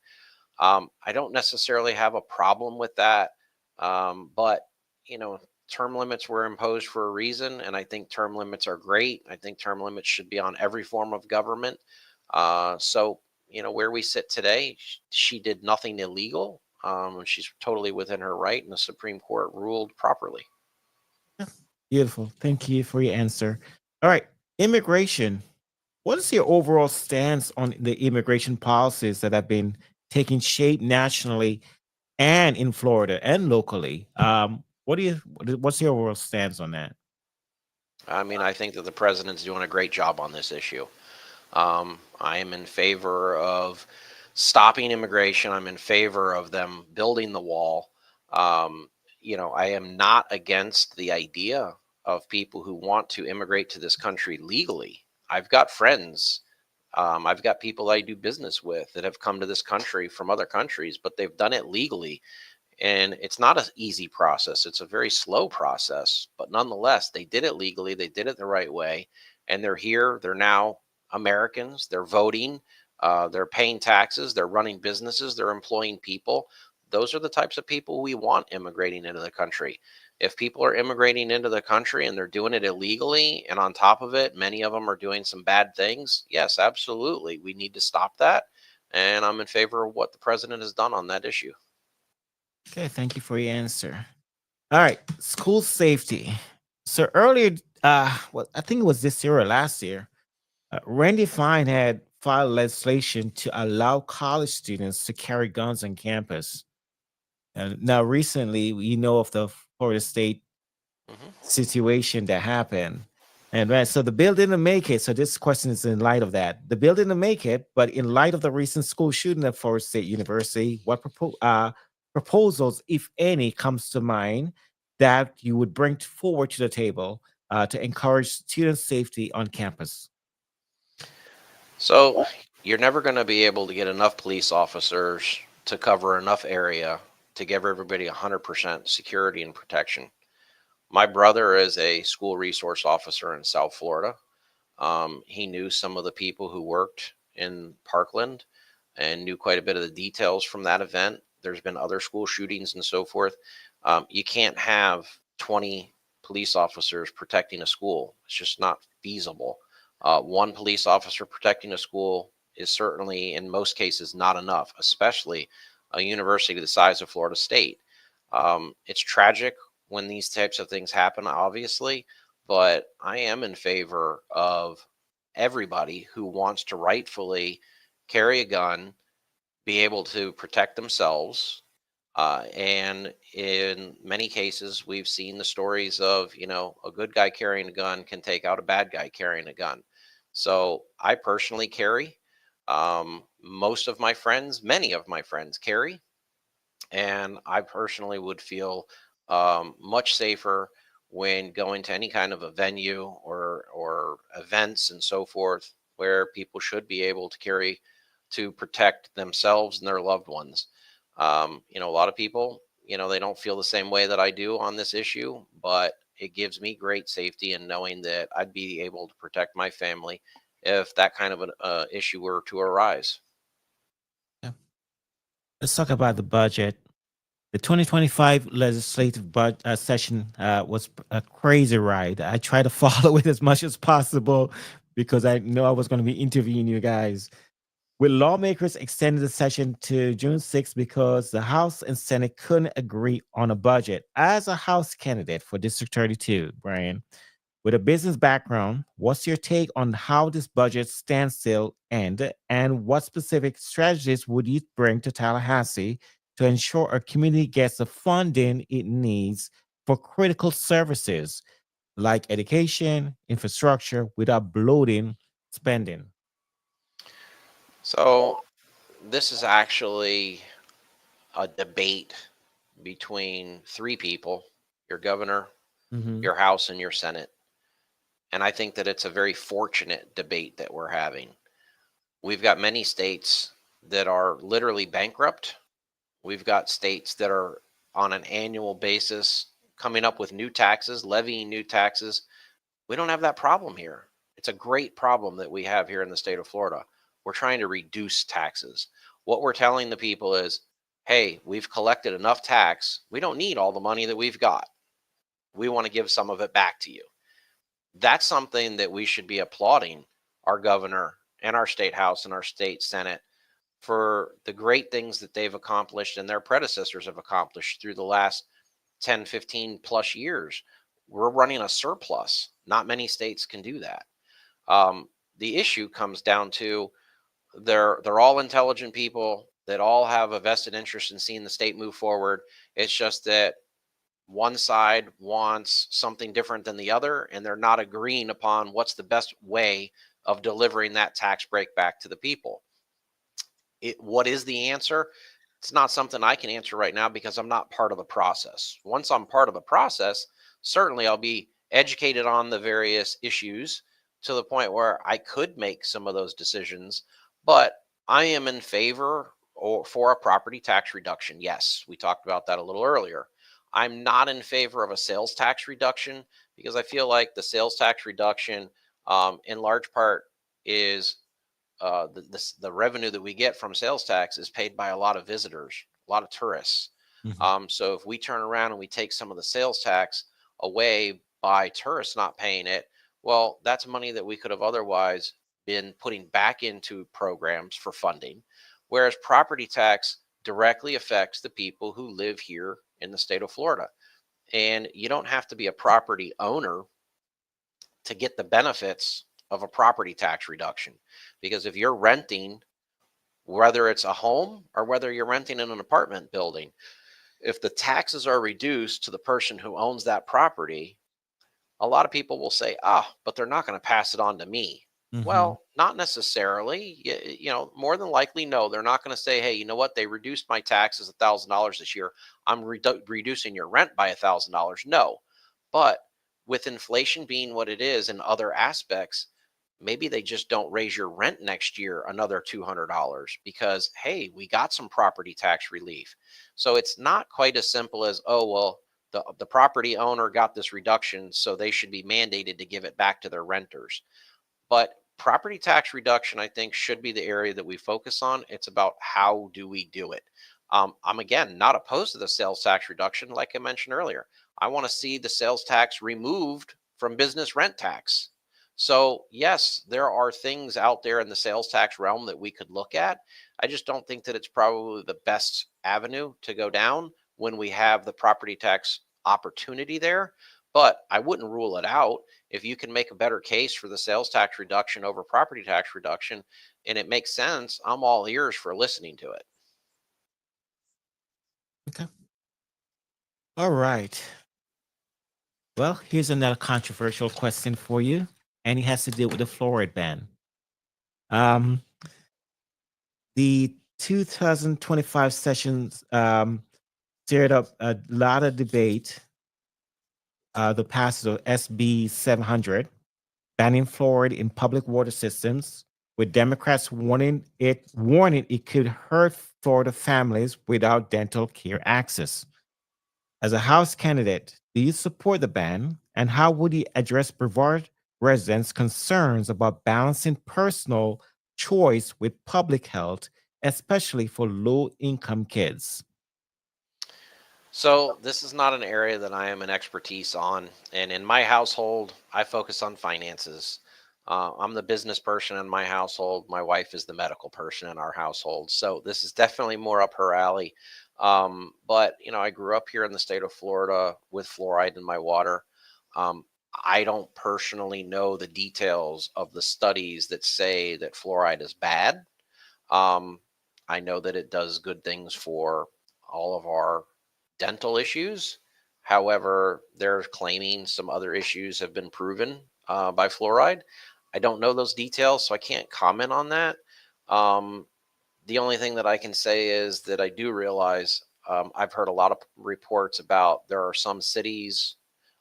I don't necessarily have a problem with that. But, you know, term limits were imposed for a reason. And I think term limits are great. I think term limits should be on every form of government. Where we sit today, she did nothing illegal. She's totally within her right, and the Supreme Court ruled properly. Beautiful. Thank you for your answer. All right. Immigration. What is your overall stance on the immigration policies that have been taking shape nationally and in Florida and locally? What's your overall stance on that? I mean, I think that the president's doing a great job on this issue. I am in favor of stopping immigration. I'm in favor of them building the wall. I am not against the idea of people who want to immigrate to this country legally. I've got friends, I've got people I do business with that have come to this country from other countries, but they've done it legally. And it's not an easy process. It's a very slow process, but nonetheless, they did it legally. They did it the right way. And they're here. They're now Americans. They're voting. They're paying taxes. They're running businesses. They're employing people. Those are the types of people we want immigrating into the country. If people are immigrating into the country and they're doing it illegally, and on top of it, many of them are doing some bad things, yes, absolutely. We need to stop that. And I'm in favor of what the president has done on that issue. Okay, thank you for your answer. All right, school safety. So earlier, well, I think it was this year or last year, Randy Fine had filed legislation to allow college students to carry guns on campus. And now, recently, we know of the Florida State Mhm. situation that happened. And right, so the bill didn't make it. So this question is in light of that. The bill didn't make it, but in light of the recent school shooting at Florida State University, what proposals, if any, comes to mind that you would bring forward to the table to encourage student safety on campus? So you're never going to be able to get enough police officers to cover enough area to give everybody 100% security and protection. My brother is a school resource officer in South Florida. He knew some of the people who worked in Parkland and knew quite a bit of the details from that event. There's been other school shootings and so forth. You can't have 20 police officers protecting a school. It's just not feasible. One police officer protecting a school is certainly, in most cases, not enough, especially a university the size of Florida State. It's tragic when these types of things happen, obviously, but I am in favor of everybody who wants to rightfully carry a gun be able to protect themselves. And in many cases, we've seen the stories of, a good guy carrying a gun can take out a bad guy carrying a gun. So I personally carry. Most of my friends, many of my friends carry. And I personally would feel much safer when going to any kind of a venue or events and so forth, where people should be able to carry to protect themselves and their loved ones. A lot of people, they don't feel the same way that I do on this issue, but it gives me great safety in knowing that I'd be able to protect my family if that kind of an issue were to arise. Yeah. Let's talk about the budget. The 2025 legislative session was a crazy ride. I tried to follow it as much as possible because I know I was going to be interviewing you guys. With lawmakers extended the session to June 6th because the House and Senate couldn't agree on a budget. As a House candidate for District 32, Brian, with a business background, what's your take on how this budget standstill ended, and what specific strategies would you bring to Tallahassee to ensure our community gets the funding it needs for critical services like education, infrastructure without bloating spending? So this is actually a debate between three people: your governor, Hmm. your House, and your Senate. And I think that it's a very fortunate debate that we're having. We've got many states that are literally bankrupt. We've got states that are on an annual basis coming up with new taxes, levying new taxes. We don't have that problem here. It's a great problem that we have here in the state of Florida. We're trying to reduce taxes. What we're telling the people is, hey, we've collected enough tax. We don't need all the money that we've got. We want to give some of it back to you. That's something that we should be applauding our governor and our state house and our state senate for the great things that they've accomplished and their predecessors have accomplished through the last 10, 15 plus years. We're running a surplus. Not many states can do that. The issue comes down to they're all intelligent people that all have a vested interest in seeing the state move forward. It's just that one side wants something different than the other, and they're not agreeing upon what's the best way of delivering that tax break back to the people. What is the answer? It's not something I can answer right now because I'm not part of the process. Once I'm part of the process, certainly I'll be educated on the various issues to the point where I could make some of those decisions. But I am in favor or for a property tax reduction. Yes, we talked about that a little earlier. I'm not in favor of a sales tax reduction because I feel like the sales tax reduction, in large part, is the revenue that we get from sales tax is paid by a lot of visitors, a lot of tourists. Mhm. So if we turn around and we take some of the sales tax away by tourists not paying it, well, that's money that we could have otherwise been putting back into programs for funding. Whereas property tax directly affects the people who live here in the state of Florida. And you don't have to be a property owner to get the benefits of a property tax reduction. Because if you're renting, whether it's a home or whether you're renting in an apartment building, if the taxes are reduced to the person who owns that property, a lot of people will say, but they're not going to pass it on to me. Mhm. Well, not necessarily. More than likely, no, they're not going to say, hey, you know what? They reduced my taxes $1,000 this year. I'm reducing your rent by $1,000. No, but with inflation being what it is in other aspects, maybe they just don't raise your rent next year another $200 because, hey, we got some property tax relief. So it's not quite as simple as, oh, well, the property owner got this reduction, so they should be mandated to give it back to their renters. But property tax reduction, I think, should be the area that we focus on. It's about how do we do it. I'm again not opposed to the sales tax reduction, like I mentioned earlier. I want to see the sales tax removed from business rent tax. So, yes, there are things out there in the sales tax realm that we could look at. I just don't think that it's probably the best avenue to go down when we have the property tax opportunity there. But I wouldn't rule it out if you can make a better case for the sales tax reduction over property tax reduction and it makes sense. I'm all ears for listening to it. Okay. All right. Well, here's another controversial question for you, and it has to do with the fluoride ban. Um, the 2025 sessions stirred up a lot of debate. The passage of SB 700 banning fluoride in public water systems, with Democrats warning it could hurt Florida families without dental care access. As a House candidate, do you support the ban, and how would you address Brevard residents' concerns about balancing personal choice with public health, especially for low-income kids? So, this is not an area that I am an expertise on. And in my household, I focus on finances. I'm the business person in my household. My wife is the medical person in our household. So, this is definitely more up her alley. But, I grew up here in the state of Florida with fluoride in my water. Um, I don't personally know the details of the studies that say that fluoride is bad. Um, I know that it does good things for all of our dental issues. However, they're claiming some other issues have been proven by fluoride. I don't know those details, so I can't comment on that. Um, the only thing that I can say is that I do realize I've heard a lot of reports about there are some cities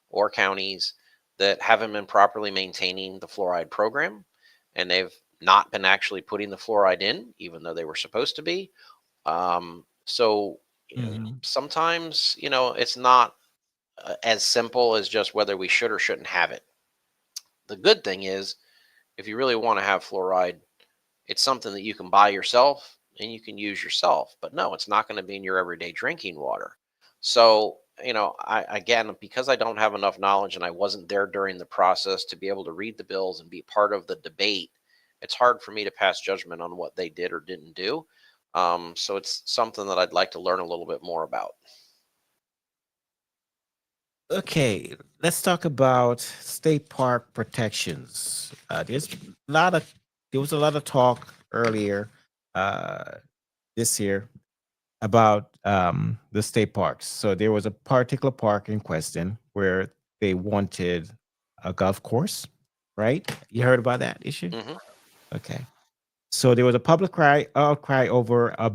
or counties that haven't been properly maintaining the fluoride program, and they've not been actually putting the fluoride in, even though they were supposed to be. So Mhm. sometimes, it's not as simple as just whether we should or shouldn't have it. The good thing is, if you really want to have fluoride, it's something that you can buy yourself and you can use yourself. But no, it's not going to be in your everyday drinking water. So, I again, because I don't have enough knowledge and I wasn't there during the process to be able to read the bills and be part of the debate, it's hard for me to pass judgment on what they did or didn't do. So it's something that I'd like to learn a little bit more about. Okay, let's talk about state park protections. Lot of there was a lot of talk earlier uh, this year about the state parks. So there was a particular park in question where they wanted a golf course, right? You heard about that issue? Hmm. Okay. So there was a public outcry over a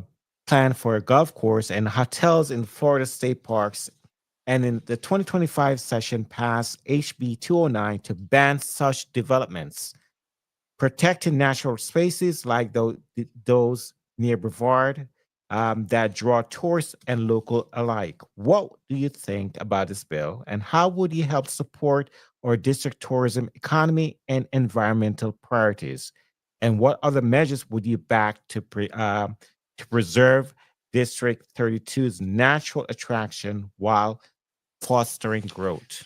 plan for a golf course and hotels in Florida state parks and in the 2025 session passed HB 209 to ban such developments, protecting natural spaces like those near Brevard that draw tourists and local alike. What do you think about this bill, and how would you help support our district tourism economy and environmental priorities? And what other measures would you back to preserve District 32's natural attraction while fostering growth?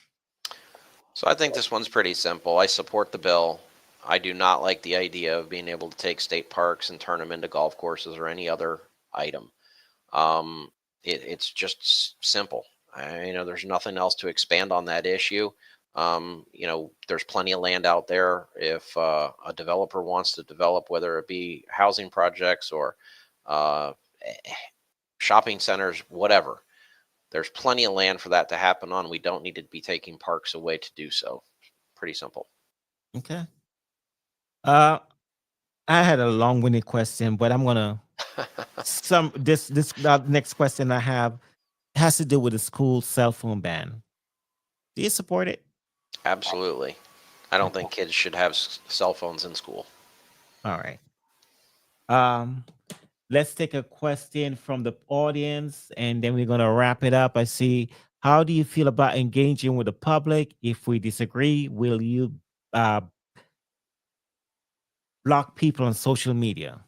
So I think this one's pretty simple. I support the bill. I do not like the idea of being able to take state parks and turn them into golf courses or any other item. Um, it's just simple. There's nothing else to expand on that issue. There's plenty of land out there. If a developer wants to develop, whether it be housing projects or uh, eh, shopping centers, whatever, there's plenty of land for that to happen on. We don't need to be taking parks away to do so. Pretty simple. Okay. Uh, I had a long-winded question, but I'm gonna some this next question I have has to do with the school cell phone ban. Do you support it? Absolutely. I don't think kids should have cell phones in school. All right. Um, let's take a question from the audience, and then we're gonna wrap it up. I see. How do you feel about engaging with the public? If we disagree, will you uh, block people on social media?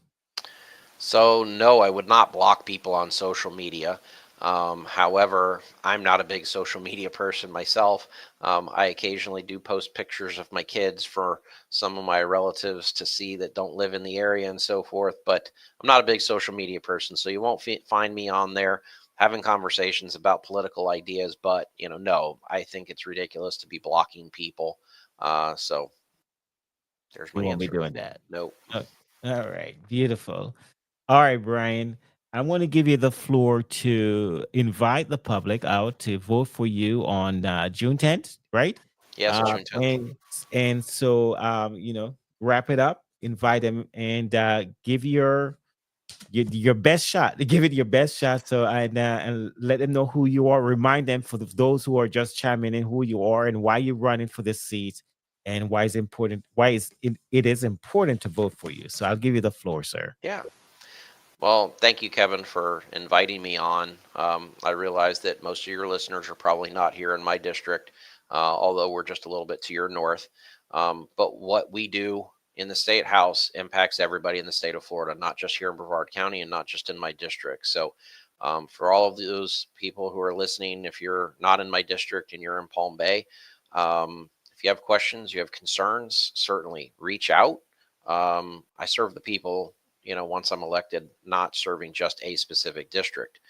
So, no, I would not block people on social media. However, I'm not a big social media person myself. I occasionally do post pictures of my kids for some of my relatives to see that don't live in the area and so forth. But I'm not a big social media person, so you won't find me on there having conversations about political ideas. But no, I think it's ridiculous to be blocking people. So there's You my won't be answer. doing that. No. Oh, all right, beautiful. All right, Brian. I want to give you the floor to invite the public out to vote for you on June 10th, right? Yes, June 10th. And so wrap it up. Invite them and give your best shot. Give it your best shot. So and let them know who you are. Remind them for those who are just chiming in who you are and why you're running for this seat and why it's important. It is important to vote for you. So I'll give you the floor, sir. Yeah. Well, thank you, Kevin, for inviting me on. I realize that most of your listeners are probably not here in my district, although we're just a little bit to your north. But what we do in the state house impacts everybody in the state of Florida, not just here in Brevard County and not just in my district. So, for all of those people who are listening, if you're not in my district and you're in Palm Bay, if you have questions, you have concerns, certainly reach out. I serve the people, once I'm elected, not serving just a specific district.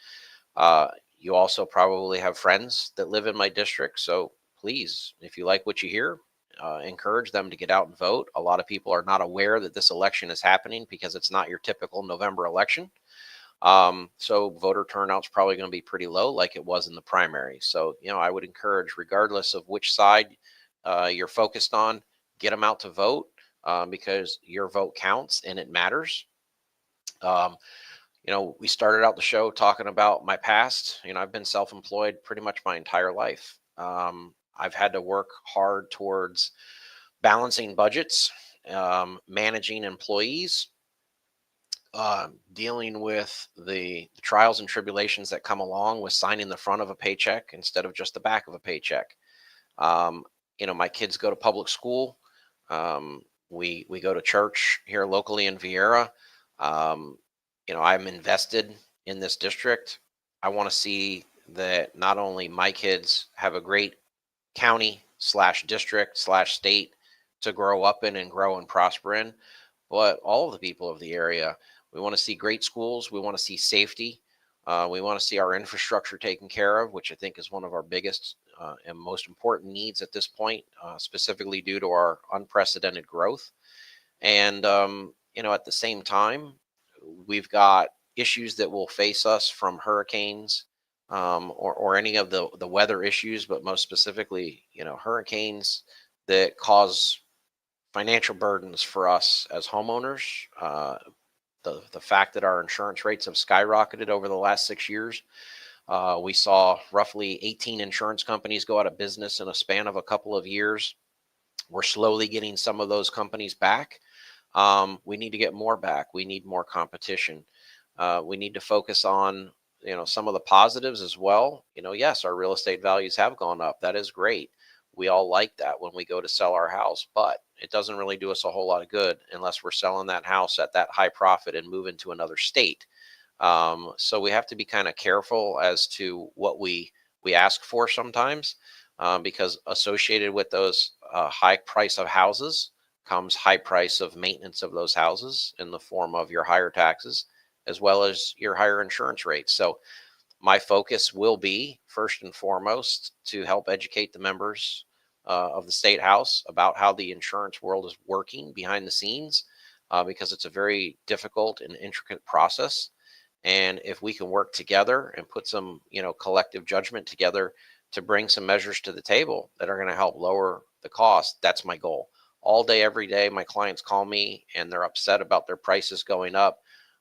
You also probably have friends that live in my district. So please, if you like what you hear, encourage them to get out and vote. A lot of people are not aware that this election is happening because it's not your typical November election. So voter turnout's probably going to be pretty low, like it was in the primary. So, I would encourage, regardless of which side you're focused on, get them out to vote because your vote counts and it matters. Um, we started out the show talking about my past. I've been self employed pretty much my entire life. I've had to work hard towards balancing budgets, managing employees, dealing with the trials and tribulations that come along with signing the front of a paycheck instead of just the back of a paycheck. My kids go to public school. We go to church here locally in Vieira. Um, I'm invested in this district. I want to see that not only my kids have a great county slash district slash state to grow up in and grow and prosper in, but all of the people of the area. We want to see great schools. We want to see safety. We want to see our infrastructure taken care of, which I think is one of our biggest and most important needs at this point, specifically due to our unprecedented growth. And, at the same time, we've got issues that will face us from hurricanes or any of the weather issues, but most specifically, hurricanes that cause financial burdens for us as homeowners. The fact that our insurance rates have skyrocketed over the last 6 years, We saw roughly 18 insurance companies go out of business in a span of a couple of years. We're slowly getting some of those companies back. We need to get more back. We need more competition. We need to focus on some of the positives as well. Yes, our real estate values have gone up. That is great. We all like that when we go to sell our house, but it doesn't really do us a whole lot of good unless we're selling that house at that high profit and moving to another state. So we have to be kind of careful as to what we ask for sometimes, because associated with those high price of houses comes high price of maintenance of those houses in the form of your higher taxes as well as your higher insurance rates. So my focus will be first and foremost to help educate the members of the state house about how the insurance world is working behind the scenes, because it's a very difficult and intricate process. And if we can work together and put some collective judgment together to bring some measures to the table that are going to help lower the cost, that's my goal. All day every day my clients call me and they're upset about their prices going up.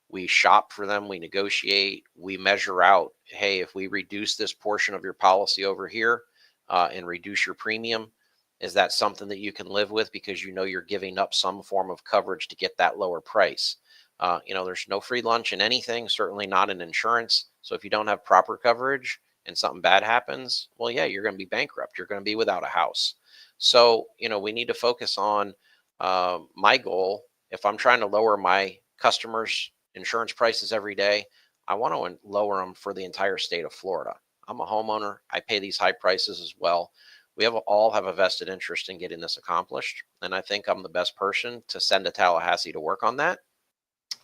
We shop for them, we negotiate, we measure out, hey, if we reduce this portion of your policy over here and reduce your premium, is that something that you can live with because you're giving up some form of coverage to get that lower price? There's no free lunch in anything, certainly not in insurance. So if you don't have proper coverage and something bad happens, well, yeah, you're going to be bankrupt. You're going to be without a house. So, we need to focus on my goal. If I'm trying to lower my customers' insurance prices every day, I want to lower them for the entire state of Florida. I'm a homeowner. I pay these high prices as well. We all have a vested interest in getting this accomplished. And I think I'm the best person to send to Tallahassee to work on that.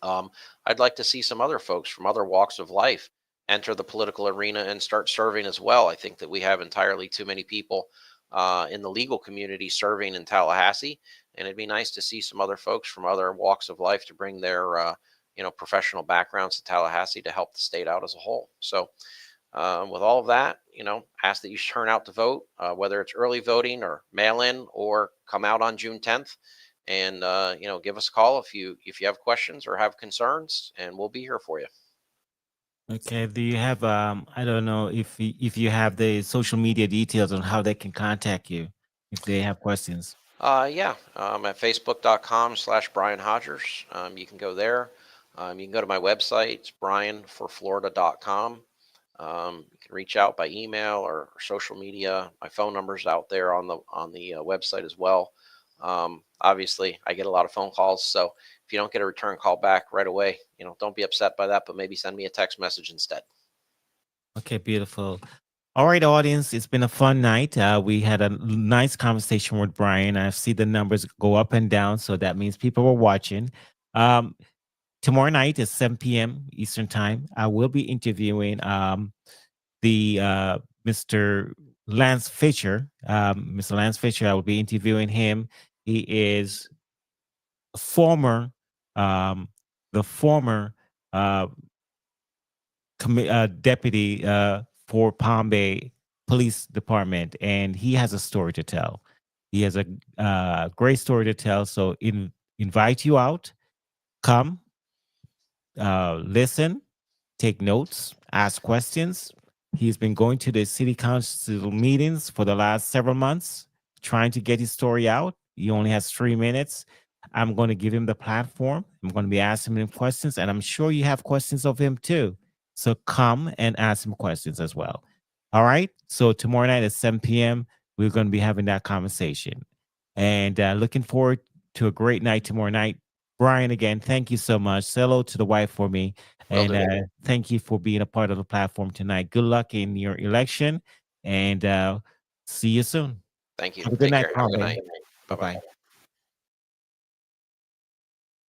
I'd like to see some other folks from other walks of life enter the political arena and start serving as well. I think that we have entirely too many people in the legal community serving in Tallahassee, and it'd be nice to see some other folks from other walks of life to bring their professional backgrounds to Tallahassee to help the state out as a whole. So with all of that, ask that you turn out to vote, whether it's early voting or mail in or come out on June 10th. And give us a call if you have questions or have concerns, and we'll be here for you. Okay. Do you have I don't know if you have the social media details on how they can contact you if they have questions. Yeah, at facebook.com/Brian Hodgers. You can go there. You can go to my website. It's brianforflorida.com. You can reach out by email or social media. My phone number's out there on the website as well. Obviously, I get a lot of phone calls, so if you don't get a return call back right away, don't be upset by that, but maybe send me a text message instead. Okay, beautiful. All right, audience, it's been a fun night. We had a nice conversation with Brian. I see the numbers go up and down, so that means people were watching. Um, Tomorrow night at 7 p.m. Eastern Time, I will be interviewing the Mr. Lance Fisher. Mr. Lance Fisher, I will be interviewing him. He is former, the former uh, deputy for Palm Bay Police Department, and he has a story to tell. He has a great story to tell. So, invite you out. Come, listen, take notes, ask questions. He's been going to the city council meetings for the last several months, trying to get his story out. He only has 3 minutes. I'm going to give him the platform. I'm going to be asking him questions, and I'm sure you have questions of him too. So come and ask him questions as well. All right. So tomorrow night at 7 p.m., we're going to be having that conversation. And looking forward to a great night tomorrow night. Brian, again, thank you so much. Say hello to the wife for me. And thank you for being a part of the platform tonight. Good luck in your election, and see you soon. Thank you. Have a good Take night, care. Have a Palm good Bay. night. Bye-bye. Bye-bye.